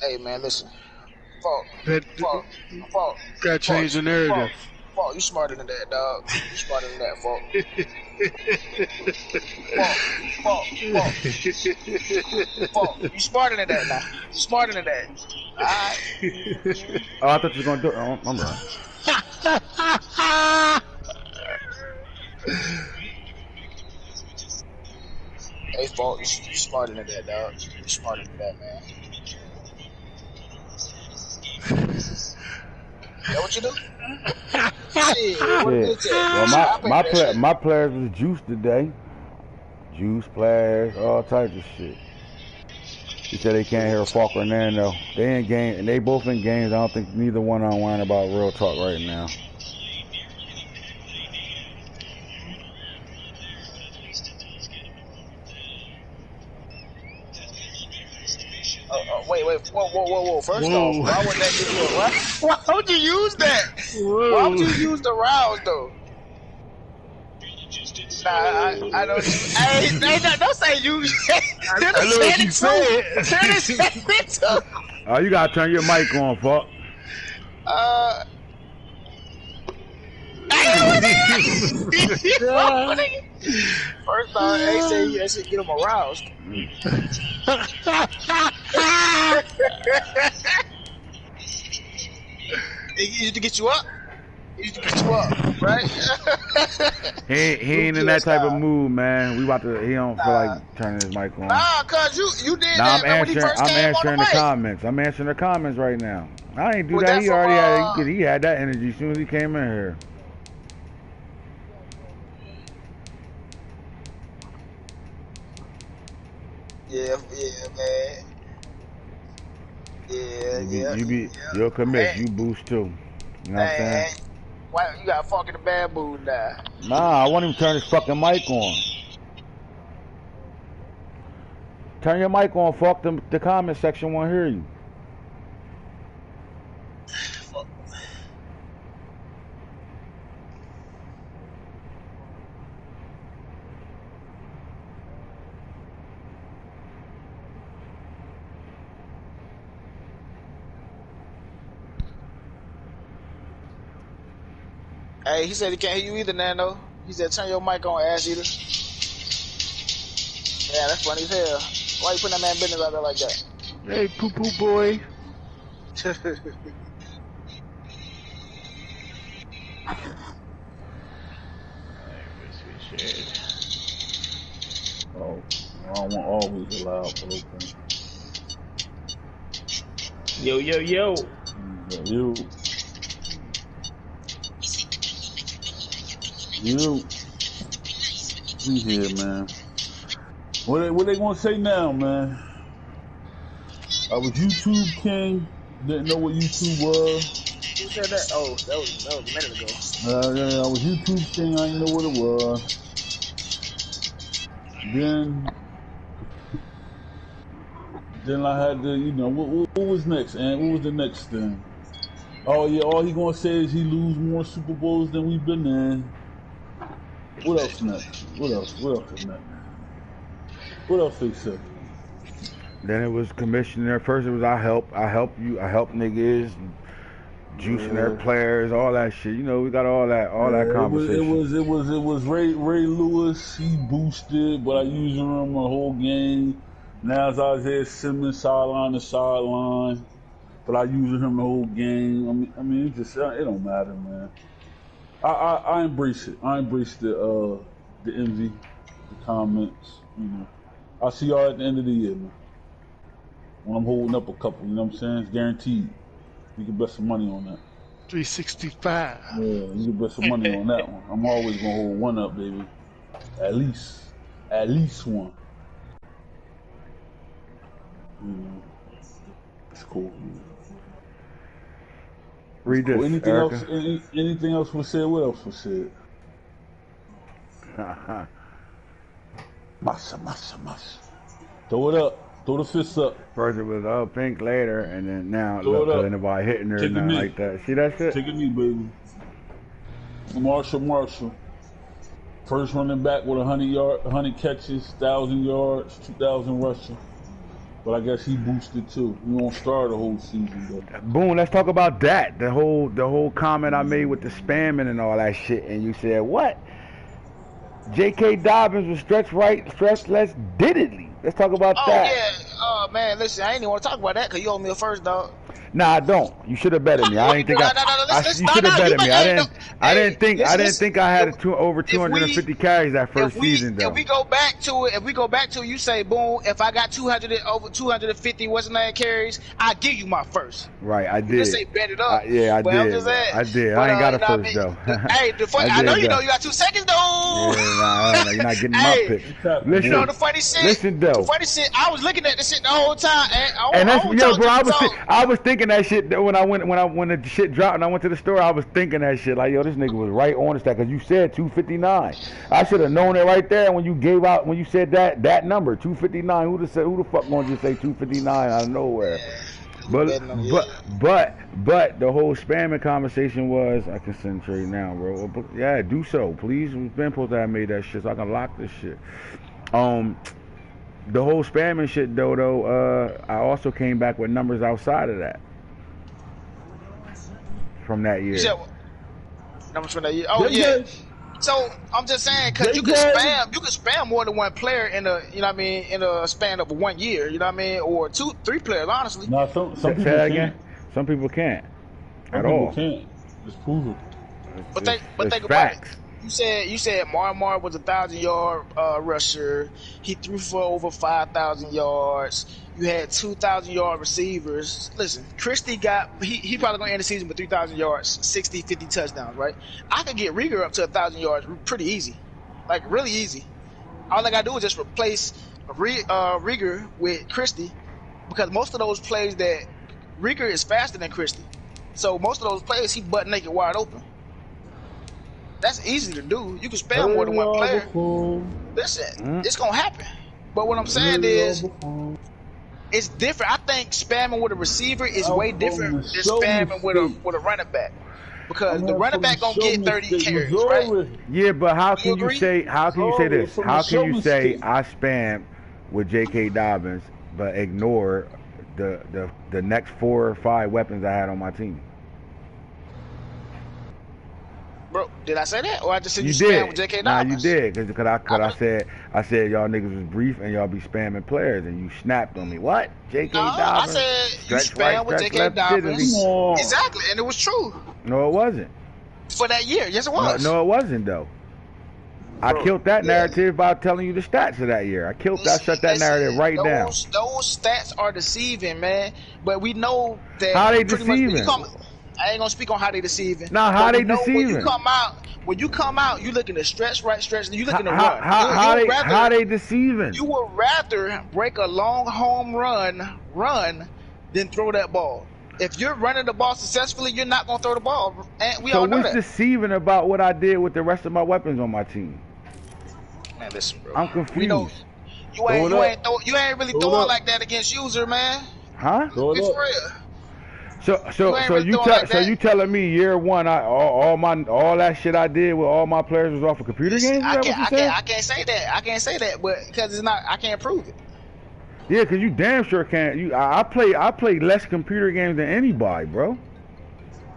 Hey, man, listen. Vault. Gotta change the narrative. Vault, you smarter than that, dog. You smarter than that, Vault. Vault, you smarter than that now. You smarter than that. Alright. Oh, I thought you were gonna do it. Oh, I'm right. Hey, Vault, you smarter than that, dog. You smarter than that, man. Is that what you do? Well, my players was juice today. Juice players, all types of shit. He said they can't hear Falk or Nando. They in game, and they both in games. I don't think neither one on one about real talk right now. Wait, whoa. First off, why would that give you a round? Why would you use that? Whoa. Why would you use the rounds, though? Nah, I don't. Hey, don't say you. I know what you said. Oh, you gotta turn your mic on, fuck. First off, they say get them aroused. He used to get you up. He used to get you up, right? he ain't in that type of mood, man. He don't feel like turning his mic on. Nah, cause you did that when he first came on the mic. Comments. I'm answering the comments right now. I ain't do that. He already had that energy as soon as he came in here. Yeah, man. Yeah. You'll commit. You boost too. You know what I'm saying? Why you got fucking a bad mood now? Nah, I want him to turn his fucking mic on. Turn your mic on, fuck the comment section won't hear you. Hey, he said he can't hear you either, Nando. He said turn your mic on, ass eater. Yeah, that's funny as hell. Why you putting that man business out there like that? Hey, poo-poo boy. Oh, I don't want always allowed for those things. Yo. Yo. We here, man. What they gonna say now, man? I was YouTube king, didn't know what YouTube was. Who said that? Oh, that was a minute ago. Yeah, I was YouTube king, I didn't know what it was. Then I had to, what was next, and what was the next thing? Oh yeah, all he gonna say is he lose more Super Bowls than we've been in. What else next? What else is next? What else they say? Then it was commissioner. First it was I help niggas, juicing their players, all that shit. We got all that conversation. It was Ray Lewis. He boosted, but I used him the whole game. Now it's Isaiah Simmons sideline to sideline, but I used him the whole game. I mean, it don't matter, man. I embrace it. I embrace the envy, the comments. I'll see y'all at the end of the year, man. When I'm holding up a couple, you know what I'm saying? It's guaranteed. You can bet some money on that. 365. Yeah, you can bet some money on that one. I'm always gonna hold one up, baby. At least one. It's cool. Read this, cool. Anything Erica. else? Anything else was said? What else was said? Massa. Throw it up. Throw the fist up. First it was Pink later, and then now Throw look, it up. anybody hitting her Take and a nothing knee. like that. See that shit? Take a knee, baby. Marshall. First running back with 100 catches, 1,000 yards, 2,000 rushing. But I guess he boosted too. He won't start the whole season though. Boom, let's talk about that. The whole comment I made with the spamming and all that shit, and you said what? J.K. Dobbins was stretched left, diddly. Let's talk about that. Oh yeah. Oh man, listen, I ain't even want to talk about that because you owe me a first, dog. Nah, I don't. You should have betted me. I didn't think listen, you should have betted me. I didn't think I had listen, over 250 carries that first season though. If we go back to it, you say, boom, if I got over 250 what's the name carries, I give you my first. Right, I did. You just say bet it up. I did. I did. I ain't got a first though. Hey, I know you got 2 seconds though. Yeah, you're not getting my pick. Listen, the funny shit. Listen though. The funny shit. I was looking at this shit the whole time, and that's bro. I was thinking that shit when the shit dropped and I went to the store. I was thinking that shit like, yo, this nigga was right on this, because you said 259. I should have known it right there when you said that number 259. Who the fuck gonna just say 259 out of nowhere? But the whole spamming conversation was, I can concentrate now, bro. But yeah, do so, please. We've been supposed to have made that shit so I can lock this shit. The whole spamming shit though, I also came back with numbers outside of that from that year. Numbers from that year. Oh yeah. So I'm just saying, because you can spam more than one player in a span of 1 year, you know what I mean, or 2-3 players, honestly. No, some people that can't. Again? Some people can't at Some all. people can't. Just prove it. But think about facts. it. You said Mar was a 1,000-yard rusher. He threw for over 5,000 yards. You had 2,000-yard receivers. Listen, Christie he probably gonna end the season with 3,000 yards, 60, 50 touchdowns, right? I could get Rieger up to 1,000 yards pretty easy, like really easy. All I gotta do is just replace Rieger with Christie, because most of those plays that Rieger is faster than Christie, so most of those plays he butt naked wide open. That's easy to do. You can spam more than one player. Listen, it's gonna happen. But what I'm saying is, it's different. I think spamming with a receiver is way different than spamming with a running back, because the running back gonna get 30 carries, right? Yeah, but how can you say this? How can you say mistake. I spam with J.K. Dobbins but ignore the next 4 or 5 weapons I had on my team? Bro, did I say that, or I just said you did. spam with J.K. Nah, Dobbins? you did, because I said y'all niggas was brief and y'all be spamming players, and you snapped on me. What? J.K. Dobbins? I said you Stretch spam right, with stretch J.K. left, Dobbins. diddly. Exactly, and it was true No, it wasn't. for that year. Yes, it was. No, it wasn't though. I killed that narrative by telling you the stats of that year. I killed that, shut that narrative right down. Those stats are deceiving, man. But we know that. How they pretty much deceiving? I ain't gonna speak on how they deceiving. Nah, how they deceiving? When you come out, you looking to stretch right, stretch. You looking to run. How they deceiving? You would rather break a long home run than throw that ball. If you're running the ball successfully, you're not gonna throw the ball, and we all know that. So what's deceiving about what I did with the rest of my weapons on my team? Man, listen, bro. I'm confused. You ain't really throwing like that against user, man. Huh? Be for real. So you telling me year one, all that shit I did with all my players was off of computer games? I can't say that, but because it's not, I can't prove it. Yeah, because you damn sure can't. I play less computer games than anybody, bro.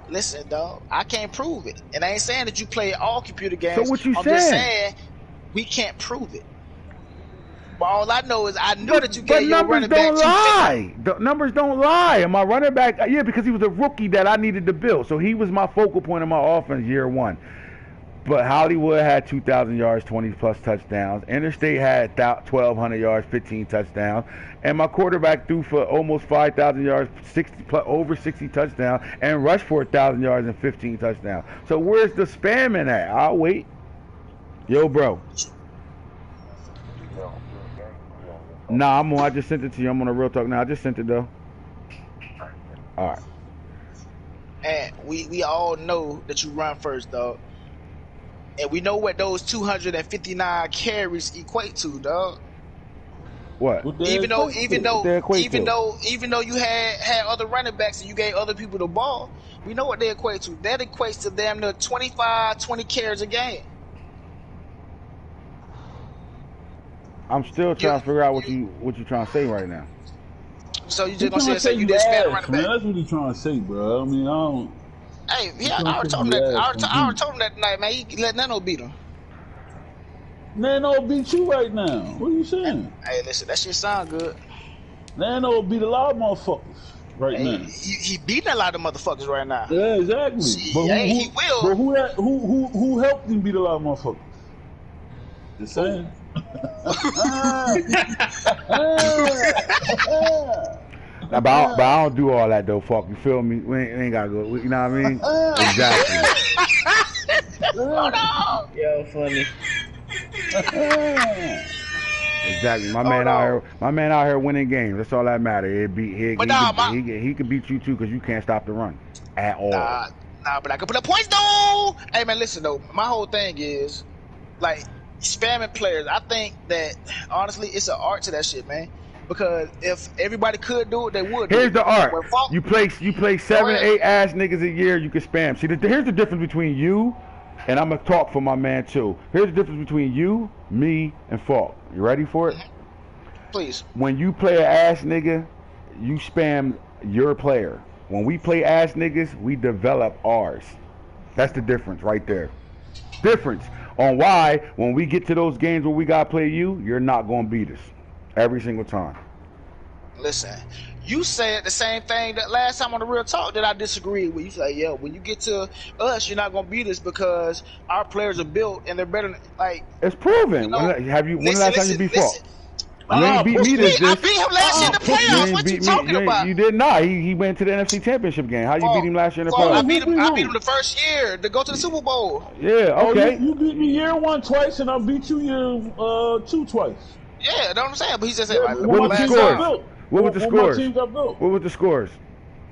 Listen, dog, I can't prove it, and I ain't saying that you play all computer games. So what you I'm just saying we can't prove it. But all I know is I knew that you gave your running back 250. The numbers don't lie. And my running back, yeah, because he was a rookie that I needed to build. So he was my focal point of my offense year one. But Hollywood had 2,000 yards, 20-plus touchdowns. Interstate had 1,200 yards, 15 touchdowns. And my quarterback threw for almost 5,000 yards, over 60 touchdowns, and rushed for 1,000 yards and 15 touchdowns. So where's the spamming at? I'll wait. Yo, bro. Nah, I just sent it to you. I'm on a real talk now. I just sent it though. All right. And we all know that you run first, dog. And we know what those 259 carries equate to, dog. What? Even though you had other running backs and you gave other people the ball, we know what they equate to. That equates to damn near 20 carries a game. I'm still trying to figure out what you trying to say right now. So you just gonna say you didn't spam running back? That's what he's trying to say, bro. I mean, I don't. Hey, yeah, I already told him that. I already told him that tonight, man. He let Nano beat him. Nano beat you right now. What are you saying? Hey, listen, that shit sound good. Nano beat a lot of motherfuckers right now. He beating a lot of motherfuckers right now. Yeah, exactly. But he will. But who helped him beat a lot of motherfuckers? Just saying. But I don't do all that though, fuck. You feel me? We ain't gotta go. You know what I mean? Exactly. Yo, funny. Exactly. My man out here winning games. That's all that matters. He can beat you too because you can't stop the run at all. Nah, but I can put up points though. Hey man, listen though. My whole thing is like spamming players. I think that honestly, it's an art to that shit, man. Because if everybody could do it, they would. Here's the art. You play 7, 8 ass niggas a year. You can spam. See, here's the difference between you, and I'm gonna talk for my man too. Here's the difference between you, me, and Falk. You ready for it? Please. When you play an ass nigga, you spam your player. When we play ass niggas, we develop ours. That's the difference right there. Difference on why when we get to those games where we gotta play you, you're not gonna beat us. Every single time. Listen, you said the same thing that last time on the Real Talk that I disagreed with. You say, yeah, when you get to us, you're not gonna beat us because our players are built and they're better than, like. It's proven. You know, when the last time you beat Falk? You ain't beat me this. I beat him last year in the playoffs. What you talking about? You did not. He went to the NFC Championship game. How you beat him last year in the playoffs? I beat him the first year to go to the Super Bowl. Yeah, okay. You beat me year 1 twice and I beat you year 2 twice. Yeah, that's what I'm saying. But he just said, like, what was the scores? What was the scores? What was the scores?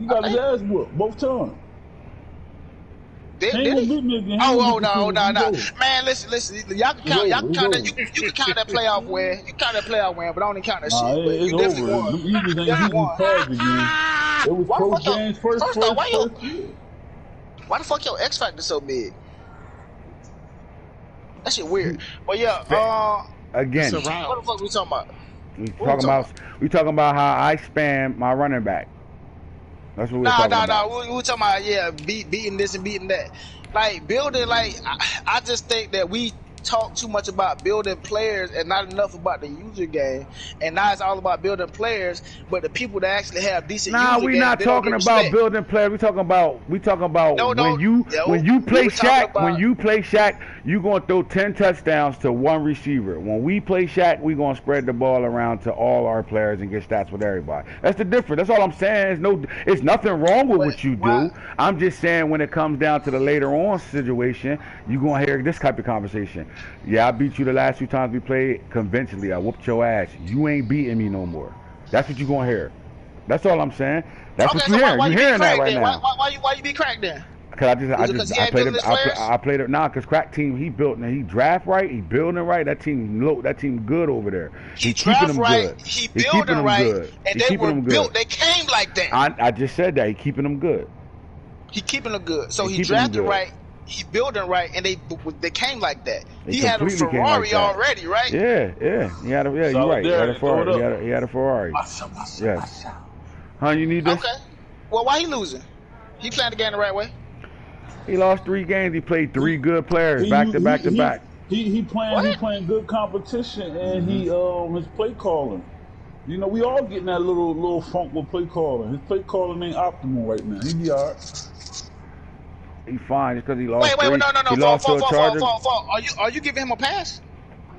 You got his ass whooped both times. Did he? Oh, no. Man, listen. Y'all can count that. You can count that playoff win. You can count that playoff win, but I don't even count that shit. It's you definitely over. Them Eagles ain't hitting cards again. It was Coach James' first year. Why the fuck your X Factor so big? That shit weird. But yeah, again, what the fuck we talking about? We talking about how I spam my running back. That's what we're talking about. We talking about beating this and beating that. Like building, like I just think that we talk too much about building players and not enough about the user game. And now it's all about building players, but the people that actually have decent user game. We're not talking about building players. We talking about when you play Shaq, you gonna throw 10 touchdowns to one receiver. When we play Shaq, we gonna spread the ball around to all our players and get stats with everybody. That's the difference. That's all I'm saying. It's nothing wrong with what you do. I'm just saying when it comes down to the later on situation, you gonna hear this type of conversation. Yeah, I beat you the last 2 times we played conventionally. I whooped your ass. You ain't beating me no more. That's what you gonna hear. That's all I'm saying. That's what you're hearing. You're hearing that right now. Why you be cracked then? Cause I played it. players? I played it. Nah, cause crack team he built and he draft right. He building right. That team good over there. He keeping them right. good. He building right. Good. And they were built. They came like that. I just said that he keeping them good. He keeping them good. So he drafted right. He building right, and they came like that. He had a Ferrari already, right? Yeah. He had a you're right. He had a Ferrari. He had a Ferrari. Yes. Huh? You need this? Okay. Well, why he losing? He playing the game the right way. He lost 3 games. He played 3 good players back to back. He playing good competition, and his play calling. You know, we all getting that little funk with play calling. His play calling ain't optimal right now. He be alright. He fine just because he lost. Wait, no. He lost to a Chargers. Are you giving him a pass?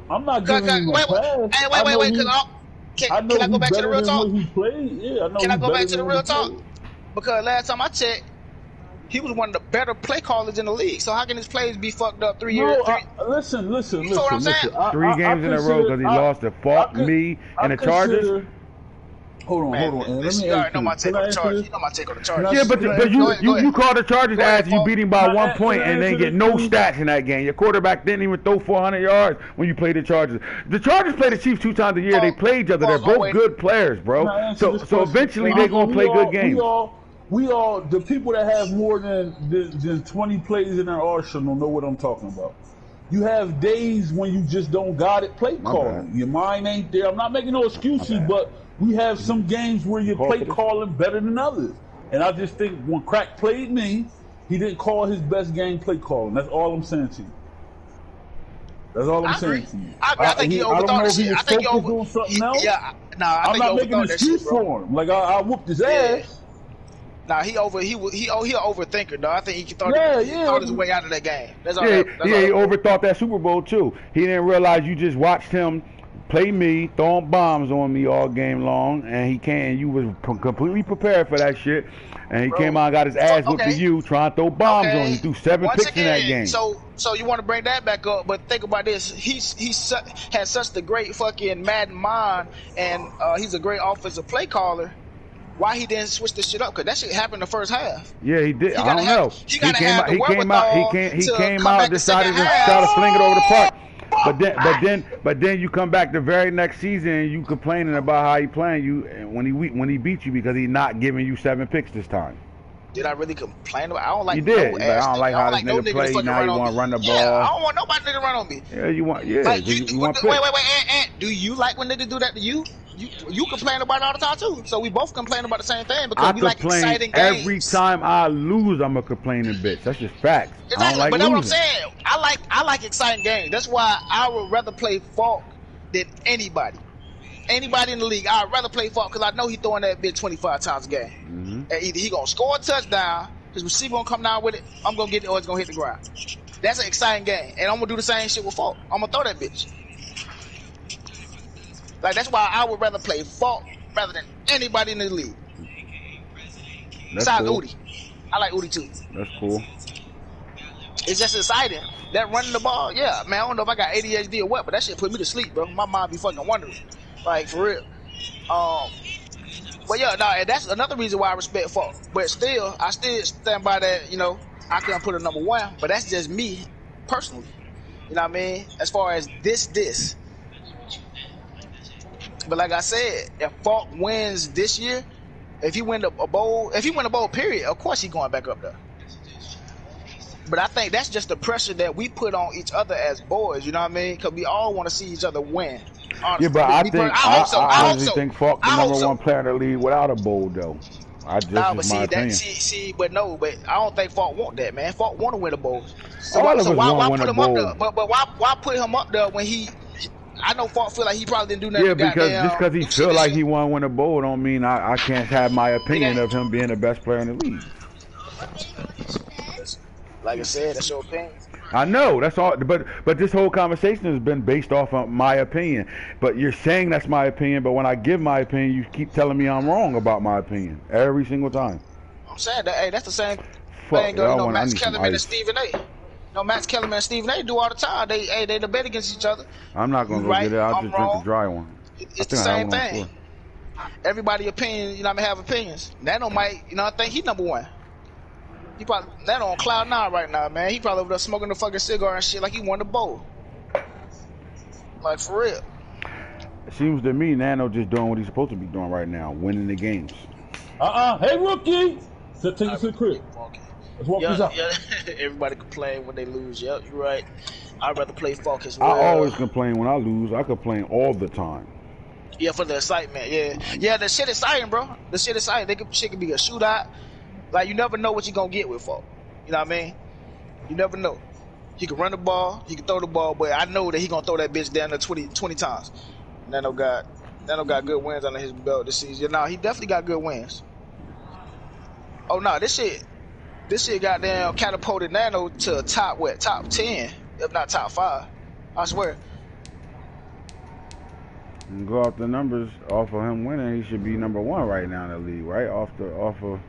I'm not giving him a pass. Hey, wait. Can I go back to the real talk? He played. Yeah, I know. Can I go back to the real talk? Because last time I checked, he was one of the better play callers in the league. So how can his plays be fucked up 3 years? Listen. You know what I'm saying? 3 games in a row because he lost to me and the Chargers. Hold on. Let me you know my take on the Chargers. You know my take on the Chargers. Yeah, but you called the Chargers after you beat him by 1 point and then get no stats in that game. Your quarterback didn't even throw 400 yards when you played the Chargers. The Chargers play the Chiefs 2 times a year. They play each other. They're both good players, bro. So eventually they're gonna play good games. We all the people that have more than 20 plays in their arsenal know what I'm talking about. You have days when you just don't got it play calling. Your mind ain't there. I'm not making no excuses, but we have some games where you play calling better than others. And I just think when Crack played me, he didn't call his best game play calling. That's all I'm saying to you. That's all I'm saying to you. I think he overthought this shit. I think he doing something else. Yeah, I'm not making an excuse for him. Like I whooped his ass. Nah, he an overthinker, though. I think he thought his way out of that game. That's all. He overthought that Super Bowl too. He didn't realize you just watched him play me, throwing bombs on me all game long, and you was completely prepared for that shit. And he came out and got his ass whooped to you, trying to throw bombs on you. He threw 7 picks in that game. So you want to bring that back up, but think about this. He has such a great fucking Madden mind, and he's a great offensive play caller. Why he didn't switch this shit up? Because that shit happened the first half. Yeah, he did. I don't know. He came out and decided to try to fling it over the park. But then you come back the very next season and you complaining about how he playing you when he beat you because he's not giving you 7 picks this time. Did I really complain about? I don't like. You did. No I don't like how this nigga play. Now you want to run the ball. Yeah, I don't want nobody to run on me. Yeah, you want. Yeah, like you want. Wait, Ant. Do you like when niggas do that to you? You complain about it all the time too. So we both complain about the same thing because we like exciting games. Every time I lose, I'm a complaining bitch. That's just facts. Exactly. I don't like but that's losing. what I'm saying. I like exciting games. That's why I would rather play Falk than anybody. Anybody in the league, I'd rather play Falk because I know he's throwing that bitch 25 times a game. Mm-hmm. And either he gonna score a touchdown, his receiver gonna come down with it, I'm gonna get it, or it's gonna hit the ground. That's an exciting game, and I'm gonna do the same shit with Falk. I'm gonna throw that bitch. Like that's why I would rather play Falk rather than anybody in the league. Besides cool. Udi, I like Udi too. That's cool. It's just exciting. That running the ball, yeah, man. I don't know if I got ADHD or what, but that shit put me to sleep, bro. My mind be fucking wondering, like for real. But yeah, and that's another reason why I respect Falk. But still, I still stand by that. You know, I couldn't put a number 1, but that's just me personally. You know what I mean? As far as this. But like I said, if Falk wins this year, if he win a bowl, period, of course he's going back up there. But I think that's just the pressure that we put on each other as boys. You know what I mean? Because we all want to see each other win. Honestly. Yeah, but I honestly think Falk the number 1 player in the league without a bowl though. But I don't think Falk want that, man. Falk want to win a bowl. So why put him up there? But why put him up there when he? I know Falk feel like he probably didn't do nothing. Yeah, because he feel like he want to win a bowl don't mean I can't have my opinion of him being the best player in the league. Like I said, that's your opinion. I know, that's all. But this whole conversation has been based off of my opinion. But you're saying that's my opinion, but when I give my opinion, you keep telling me I'm wrong about my opinion every single time. I'm saying that, hey, that's the same thing. Max Kellerman and Stephen A. Max Kellerman and Stephen A. do all the time. They debate against each other. I'm not gonna go get it. I'll just drink a dry one. It's the same thing. Everybody opinion, have opinions. Nano might, I think he's number 1. He probably that on cloud nine right now, man. He probably over there smoking the fucking cigar and shit like he won the bowl. Like for real. It seems to me Nano just doing what he's supposed to be doing right now, winning the games. Hey, rookie! Take you to the crib. Let's walk this out. Yeah. Everybody complain when they lose. Yep, you're right. I'd rather play Falk as well. I always complain when I lose. I complain all the time. Yeah, for the excitement. Yeah. The shit exciting, bro. The shit exciting. Shit could be a shootout. Like you never know what you're gonna get with Falk. You know what I mean? You never know. He can run the ball. He can throw the ball, but I know that he gonna throw that bitch down there 20 times. Nano got good wins under his belt this season. Nah, he definitely got good wins. Oh no, this shit goddamn catapulted Nano to top 10, if not top 5. I swear. And go off the numbers off of him winning, he should be number 1 right now in the league, right? Off of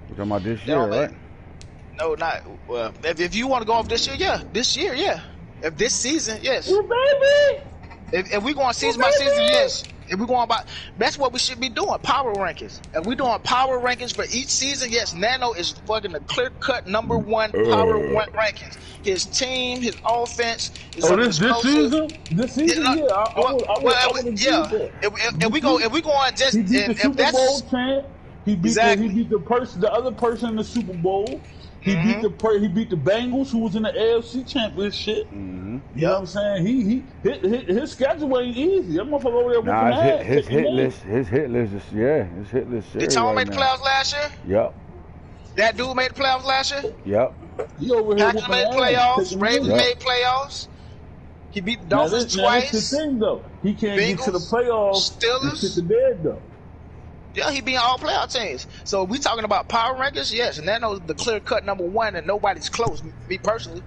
we're talking about this year, right? No, not well. If you want to go off this year, yeah. This year, yeah. If this season, yes. You baby. If we going season by season, yes. If we going by, that's what we should be doing. Power rankings. If we doing power rankings for each season, yes. Nano is fucking the clear cut number 1 power rankings. His team, his offense. This season? This season, yeah. I would yeah. If we going just he beat the Super Bowl champ. He beat the other person in the Super Bowl. He beat the Bengals, who was in the AFC Championship. You know what I'm saying? His schedule ain't easy. That motherfucker over there his hit list is his hit list. Did Tom make the playoffs last year? Yep. That dude made the playoffs last year? Yep. He over here Packers made playoffs. Ravens made playoffs. He beat the Dolphins twice. That's the thing, though. He can't get to the playoffs. Steelers. Shit the bed, though. Yeah, he beat all playoff teams. So we talking about power rankings, yes, and that knows the clear cut number 1, and nobody's close. Me personally.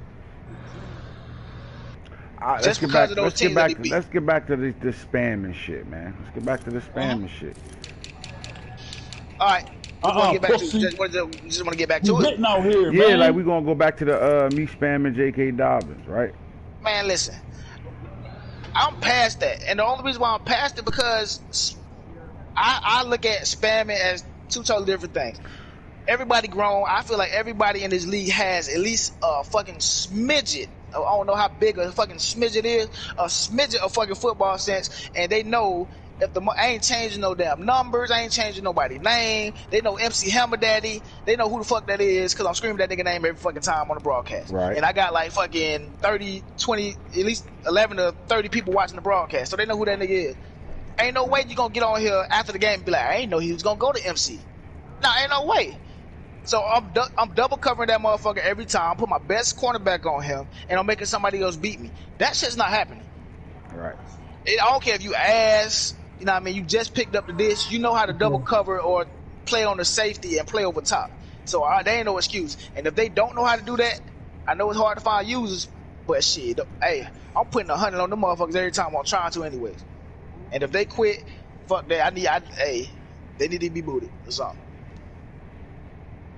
Let's get back to this spam and shit, man. Let's get back to the spam and shit. All right. Just want to get back to it. Getting out here, yeah, man. like we gonna go back to the me spamming J.K. Dobbins, right? Man, listen. I'm past that, and the only reason why I'm past it because I look at spamming as 2 totally different things. Everybody grown. I feel like everybody in this league has at least a fucking smidget. I don't know how big a fucking smidget is. A smidget of fucking football sense, and they know if I ain't changing no damn numbers. I ain't changing nobody's name. They know MC Hammer Daddy. They know who the fuck that is because I'm screaming that nigga name every fucking time on the broadcast. Right. And I got like fucking 30, 20, at least 11 to 30 people watching the broadcast, so they know who that nigga is. Ain't no way you gonna get on here after the game and be like, I ain't know he was gonna go to MC. Nah, ain't no way. So I'm double covering that motherfucker every time. Put my best cornerback on him, and I'm making somebody else beat me. That shit's not happening. Right. I don't care if you ass. You know what I mean? You just picked up the dish. You know how to double cover or play on the safety and play over top. So there ain't no excuse. And if they don't know how to do that, I know it's hard to find users, but shit, hey, I'm putting 100 on them motherfuckers every time I'm trying to anyways. And if they quit, fuck that. They need to be booted or something.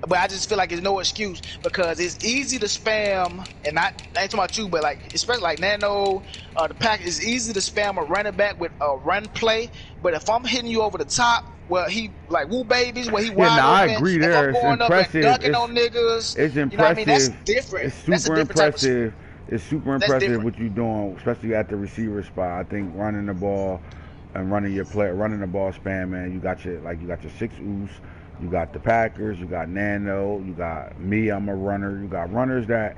But I just feel like there's no excuse because it's easy to spam, and I ain't talking about you, but like especially like Nano, the pack, it's easy to spam a running back with a run play. But if I'm hitting you over the top, well, he like woo babies where he wide open. I agree there. If I'm going it's up and dunking on niggas, it's impressive. You know what I mean? That's different. It's super that's a different impressive. It's super impressive what different. you're doing, especially at the receiver spot. I think running the ball and running the ball spam, man. You got your 6 oos. You got the Packers, you got Nano, you got me, I'm a runner. You got runners that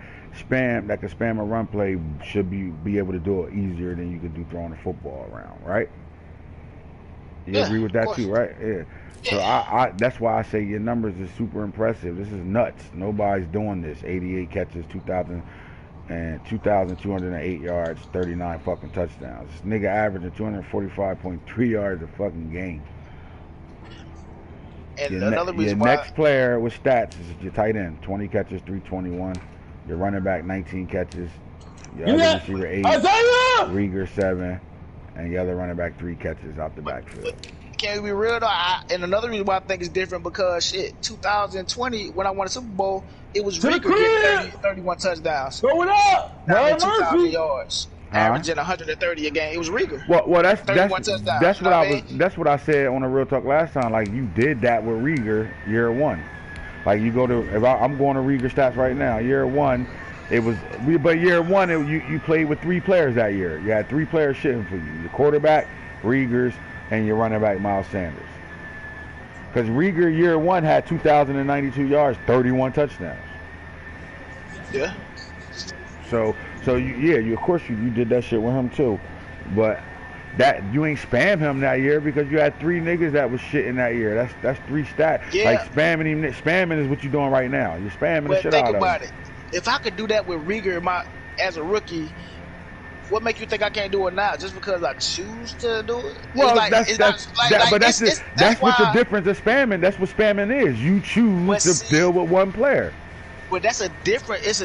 can spam a run play should be able to do it easier than you could do throwing the football around, right? You agree with that too, right? Yeah. So I that's why I say your numbers is super impressive. This is nuts. Nobody's doing this. 88 catches, 2,208 yards, 39 fucking touchdowns. This nigga averaging 245.3 yards a fucking game. And your next player with stats is your tight end, 20 catches, 321. Your running back, 19 catches. Your other receiver, 8. Rieger, 7. And your other running back, 3 catches out the backfield. Can we be real though? And another reason why I think it's different because 2020 when I won the Super Bowl, it was Rieger getting 31 touchdowns. Throw it up! 2,000 yards. Averaging 130 a game. It was Rieger. Well, that's what I said on the Real Talk last time. Like you did that with Rieger year 1. Like you go to, I'm going to Rieger stats right now. Year one, but year one, you played with 3 players that year. You had 3 players shitting for you: your quarterback, Riegers, and your running back, Miles Sanders. Because Rieger year one had 2,092 yards, 31 touchdowns. Yeah. So you of course you did that shit with him too, but that you ain't spam him that year because you had 3 niggas that was shitting that year. That's 3 stats. Yeah. Like spamming is what you're doing right now. You're spamming the shit out of him. Think about it. If I could do that with Rieger as a rookie, what make you think I can't do it now? Just because I choose to do it? Well, that's what the difference of spamming. That's what spamming is. You choose to deal with one player. But it's a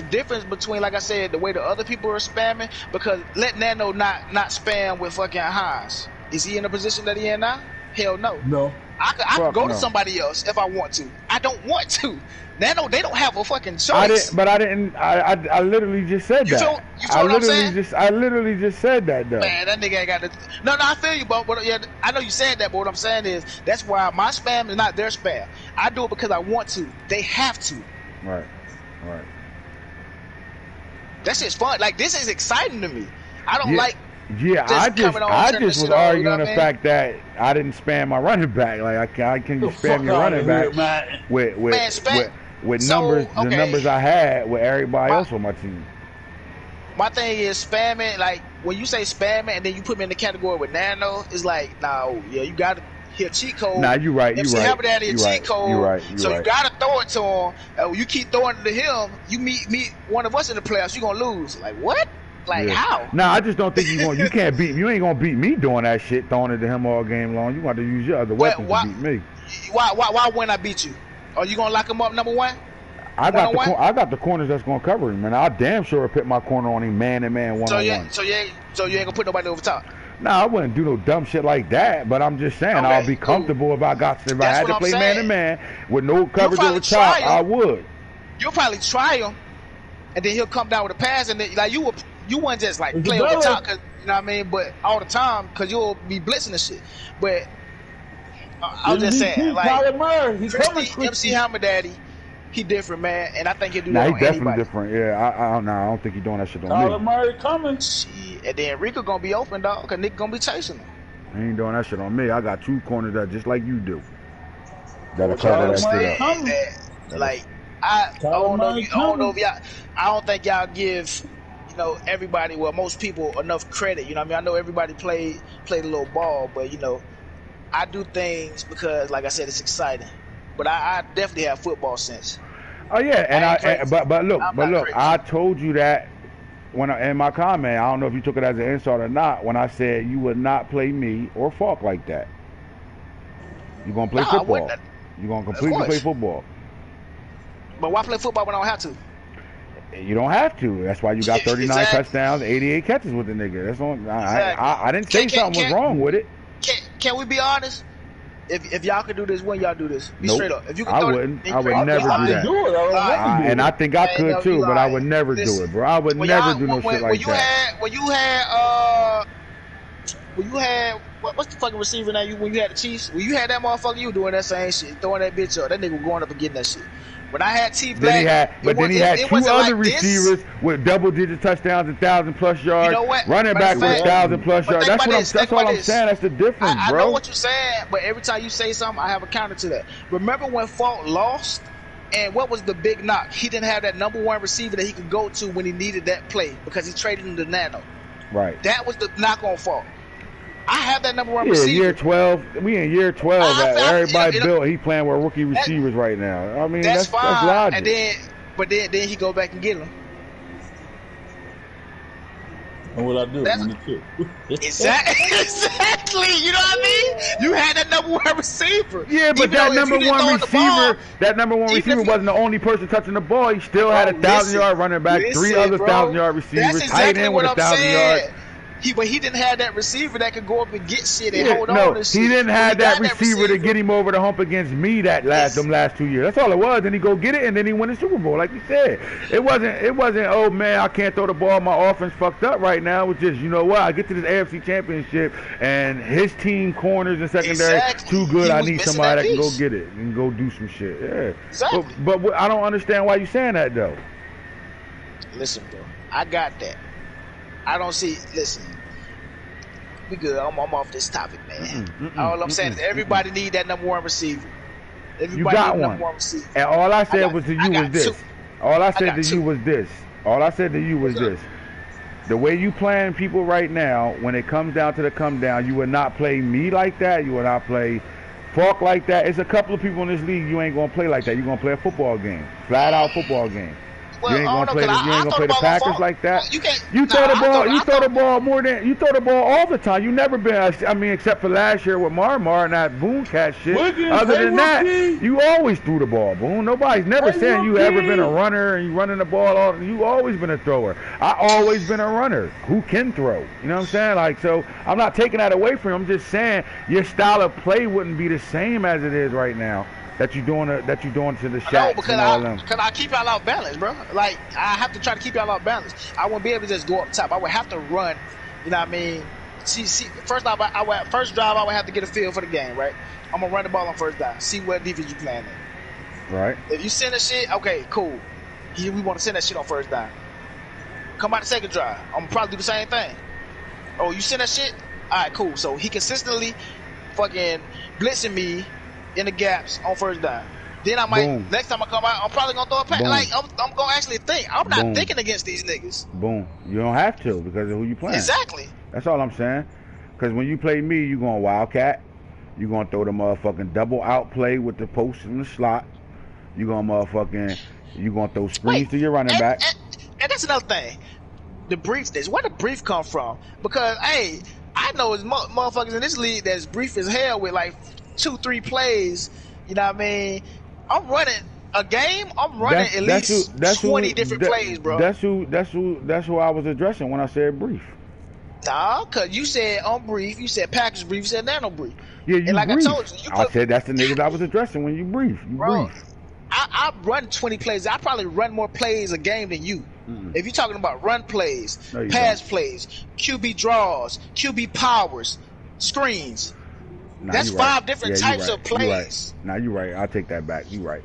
difference between, like I said, the way the other people are spamming. Because let Nano not spam with fucking Hines. Is he in the position that he in now? Hell no. No. I could go to somebody else if I want to. I don't want to. Nano, they don't have a fucking choice. I literally just said that. You feel what I'm saying? I literally just said that though. Man, that nigga ain't got the. No, I feel you, but yeah, I know you said that, but what I'm saying is that's why my spam is not their spam. I do it because I want to. They have to. Right. That shit's fun. Like, this is exciting to me. I don't like. Yeah, I just was arguing the fact that I didn't spam my running back. Like I can you spam your running back with numbers, the numbers I had with everybody else on my team. My thing is spamming. Like when you say spamming and then you put me in the category with Nano, it's like, no, yeah, you got to hit cheat code. Nah, you right. MC Hammer Daddy a cheat code. You right. You gotta throw it to him. You keep throwing it to him. You meet one of us in the playoffs, you gonna lose. Like what? Like how? Nah, I just don't think you can't beat me. You ain't gonna beat me doing that shit, throwing it to him all game long. You got to use your other weapons to beat me. Why wouldn't I beat you? Are you gonna lock him up number one? I got the corners that's gonna cover him, and I damn sure put my corner on him man to man 1-on-1. So you ain't gonna put nobody over top. Nah, I wouldn't do no dumb shit like that, but I'm just saying I'll be comfortable if I had to play man to man with no coverage over top. I would. You'll probably try him, and then he'll come down with a pass, and then like you wouldn't just like play over top, cause you know what I mean. But all the time, cause you'll be blitzing the shit. But I'm just saying, like MC Hammer Daddy, he different, man, and I think he'll do that on anybody. He definitely different. Yeah, I don't think he's doing that shit on Kyler Murray coming. And then Rico gonna be open, dog, cause Nick gonna be chasing him. He ain't doing that shit on me. I got 2 corners that just like you do. That'll cover that shit up. Like I don't know if y'all. I don't think y'all give everybody, well, most people enough credit. You know what I mean? I know everybody played a little ball, but I do things because, like I said, it's exciting. But I definitely have football sense. Oh yeah, but look, I told you that when in my comment. I don't know if you took it as an insult or not. When I said you would not play me or Falk like that. You're gonna play football. You're gonna completely play football. But why play football when I don't have to? You don't have to. That's why you got 39 touchdowns, 88 catches with the nigga. That's on. I didn't say something was wrong with it. Can we be honest? If y'all could do this, when y'all do this, be straight up. If you could I wouldn't. I would never do that. And I think I could too, but I would never do it, bro. I would never do no shit like that. When you had what's the fucking receiver now? When you had the Chiefs, when you had that motherfucker, you were doing that same shit, throwing that bitch up. That nigga was going up and getting that shit. When I had T Black, then he had 2 other receivers with double-digit touchdowns and 1,000+ yards. You know what? Running back with 1,000+ yards. That's all I'm saying. That's the difference, bro. I know what you're saying, but every time you say something, I have a counter to that. Remember when Falk lost? And what was the big knock? He didn't have that number 1 receiver that he could go to when he needed that play because he traded him to Nano. Right. That was the knock on Falk. I have that number 1 receiver. Year 12. We in year 12. Everybody built. He playing with rookie receivers right now. I mean, that's fine. That's logic. And then he go back and get him. And what I do? Exactly. You know what I mean? You had that number 1 receiver. Yeah, but that number 1 receiver wasn't the only person touching the ball. He still had a 1,000-yard running back, 3 other 1,000-yard receivers, tight end with 1,000 yards. But he didn't have that receiver that could go up and get shit and hold no, on and shit. he didn't have that got receiver to get him over the hump against me them last 2 years. That's all it was. And he go get it, and then he win the Super Bowl, like you said. It wasn't. Oh man, I can't throw the ball. My offense fucked up right now. It was just, you know what? I get to this AFC Championship, and his team corners and secondary too good. I need somebody that can go get it and go do some shit. Yeah. Exactly. But I don't understand why you saying that though. Listen, bro. I got that. I don't see. Listen, we good. I'm off this topic, man. All I'm saying is everybody need that number one receiver. Everybody You got need one. Number one receiver. And all I said was to you was this. Two. All I said to you was this. All I said to you was this. The way you playing people right now, when it comes down to the come down, you would not play me like that. You would not play Falk like that. It's a couple of people in this league you ain't gonna play like that. You're gonna play a football game, flat out football game. Well, you ain't gonna play. You ain't gonna play the Packers Packers like that. You throw the ball. You throw the ball more than you throw the ball all the time. You never been. I mean, except for last year with Marmar and that Boone cat shit. Other than that, you always threw the ball, Boone. Nobody's never saying you ever been a runner and you running the ball. You always been a thrower. I always been a runner who can throw. You know what I'm saying? Like, so I'm not taking that away from you. I'm just saying your style of play wouldn't be the same as it is right now. That you doing to the shots and all them. Because I keep y'all out balanced, bro. Like, I have to try to keep y'all out balanced. I wouldn't be able to just go up top. I would have to run. You know what I mean? See, first drive, I would have to get a feel for the game, right? I'm gonna run the ball on first down. See what defense you playing in. Right. If you send that shit, okay, cool. We want to send that shit on first down. Come out the second drive. I'm gonna probably do the same thing. Oh, you send that shit? All right, cool. So he consistently fucking blitzing me in the gaps on first down. Then I might, next time I come out, I'm probably going to throw a pass. Like, I'm going to actually think. I'm not thinking against these niggas. Boom. You don't have to because of who you playing. Exactly. That's all I'm saying. Because when you play me, you going wildcat. You going to throw the motherfucking double out play with the post in the slot. You going to throw screens to your running back. And that's another thing. The brief stage. Where the brief come from? Because, hey, I know it's motherfuckers in this league that's brief as hell with like 2-3 plays. You know what I mean? I'm running a game. I'm running at least 20 different plays, bro. That's who I was addressing when I said brief. Nah, cause you said on brief, you said package brief, you said nano brief. Yeah, you and like brief. I told you, I said that's the niggas I was addressing when you brief. Bro, I run 20 plays. I probably run more plays a game than you. If you're talking about run plays, pass plays, QB draws, QB powers, screens. That's 5 different types of plays. Now you're right. I'll take that back. You're right.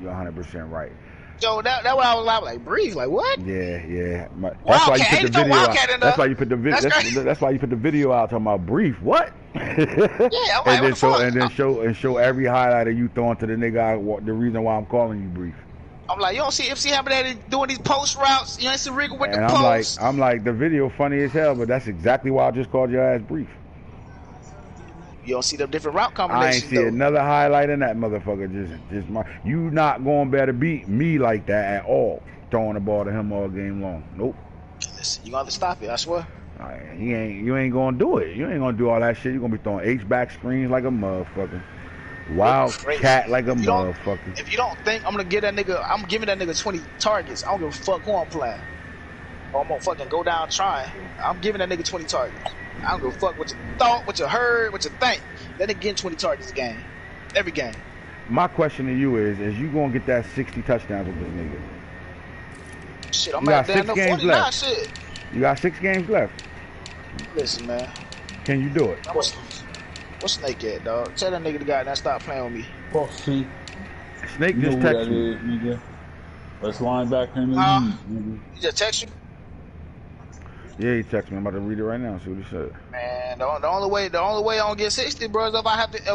You're 100% right. So that what I was like, brief, like what? Yeah. That's why you put the video out. That's why you put the video. That's why you put the video out talking about brief. What? Yeah, I'm like, show every highlight of you throwing to the nigga. The reason why I'm calling you brief. I'm like, you don't see MC Hamilton doing these post routes. You ain't see Riggle with the post. I'm like, the video funny as hell, but that's exactly why I just called your ass brief. You don't see the different route combinations. I ain't see another highlight in that motherfucker. You not going to better beat me like that at all. Throwing the ball to him all game long. Nope. Listen, you got to stop it. I swear. You ain't gonna do it. You ain't gonna do all that shit. You gonna be throwing H-back screens like a motherfucker. Wild cat like a motherfucker. If you don't think I'm gonna give that nigga, I'm giving that nigga 20 targets. I don't give a fuck who I'm playing. Or I'm gonna fucking go down trying. I'm giving that nigga 20 targets. I don't give a fuck what you thought, what you heard, what you think. That nigga getting 20 targets a game. Every game. My question to you is you gonna get that 60 touchdowns with this nigga? Shit, I'm at down to 49 shit. You got 6 games left. Listen, man. Can you do it? What's Snake at, dog? Tell that nigga the guy that stop playing with me. Fuck, see. Snake you just texted you. Nigga. Let's linebacker in the league, nigga. He just text you? Yeah, he texted me. I'm about to read it right now. See what he said. Man, the only way I don't get 60, bro, is if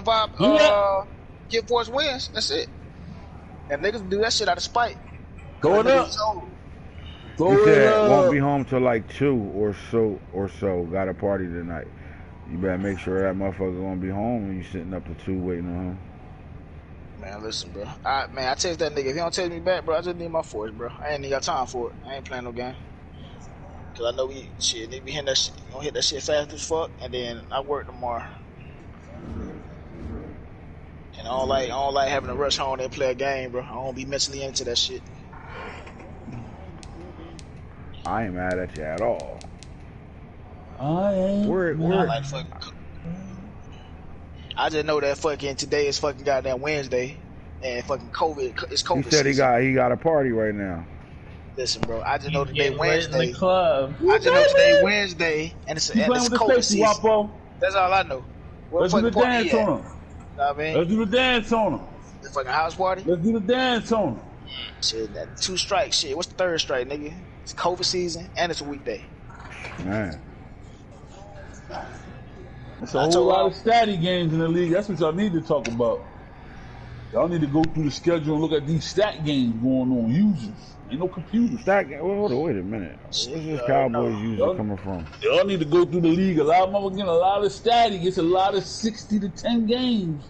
I get force wins. That's it. And niggas do that shit out of spite. Going up. He said won't be home till like 2 or so. Got a party tonight. You better make sure that motherfucker gonna be home when you sitting up to 2 waiting on him. Man, listen, bro. I text that nigga. If he don't text me back, bro, I just need my force, bro. I ain't even got time for it. I ain't playing no game. Cause I know we need be hitting that shit. Gonna hit that shit fast as fuck, and then I work tomorrow. And I don't like having to rush home and play a game, bro. I don't be mentally into that shit. I ain't mad at you at all. I ain't. I like fucking. I just know that fucking today is fucking goddamn Wednesday, and fucking COVID. It's COVID. He said season. he got a party right now. Listen, bro. I just know today Getting lit in the Wednesday. club. I just know today Wednesday, and it's You playing with the COVID safety, season. Wapo? That's all I know. What Let's do the fucking party dance he at? on him. Know what I mean? Let's do the dance on him. The fucking house party? Let's do the dance on him. Shit, that 2 strikes. Shit, what's the 3rd strike, nigga? It's COVID season, and it's a weekday. Man. It's a whole lot of statty games in the league. That's what y'all need to talk about. Y'all need to go through the schedule and look at these stat games going on. Users. Ain't no computers. Stat game. Hold on, wait a minute. Where's this Cowboys user coming from? Y'all need to go through the league. A lot of them getting a lot of statty. It's a lot of 60 to 10 games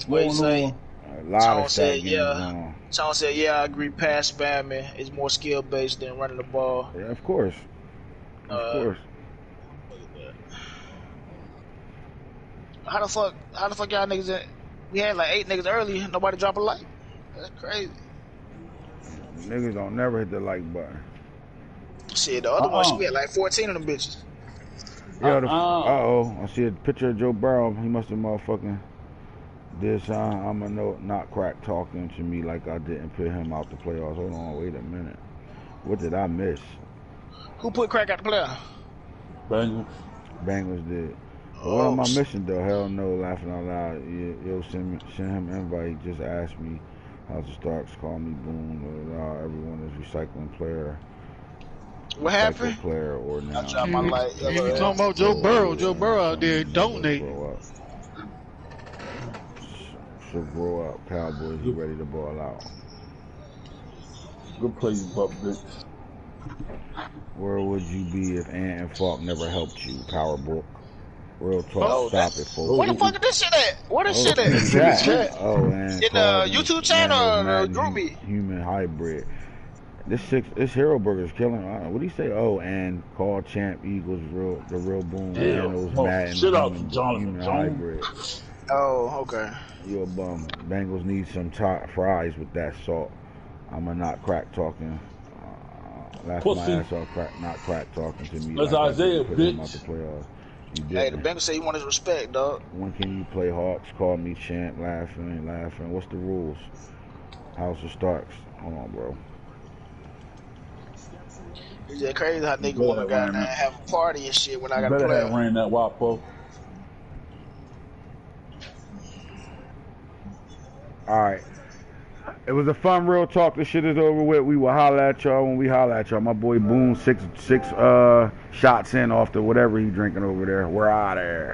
going on. A lot of stat games going on. Sean said, yeah, I agree. Pass spamming is more skill based than running the ball. Yeah, of course. Of course. How the fuck y'all niggas? We had like 8 niggas early. Nobody drop a like. That's crazy. Niggas don't never hit the like button. Shit, the other one, we had like 14 of them bitches. Yeah, I see a picture of Joe Burrow. He must have motherfucking did something. I'm not crack talking to me like I didn't put him out the playoffs. Hold on, wait a minute. What did I miss? Who put crack out the playoffs? Bengals did. What am I missing though? Hell no, laughing out loud. Yo, send him an invite. Just ask me how the Starks call me Boone. Everyone is recycling player. What happened? Player or now. I dropped my light. You talking about Joe Burrow? Joe Burrow out there donating. Should grow up. Cowboys, you ready to ball out? Good play, you butt bitch. Where would you be if Ant and Falk never helped you? Power book. Real talk. Stop it, folks. Where the fuck is this shit at? Where this shit at? Chat. And in the YouTube channel or Groovy? Human hybrid. This Hero Burger's killing. What do you say? Oh, and call champ Eagles the real Boom. Madden. Shut up, Jonathan. Hybrid. Oh, okay. You a bum. Bengals need some fries with that salt. I'ma not crack talking. Laugh my ass off, not crack talking to me. That's like Isaiah, bitch. Hey, the Bengals say he want his respect, dog. When can you play Hawks? Call me champ. Laughing. What's the rules? House of Starks. Hold on, bro. Is that crazy how nigga want to goddamn have a party and shit when I got to play? Better have ran that Wapo. Alright. It was a fun real talk. This shit is over with. We will holler at y'all when we holler at y'all. My boy Boone, six shots in off the whatever he drinking over there. We're out of there.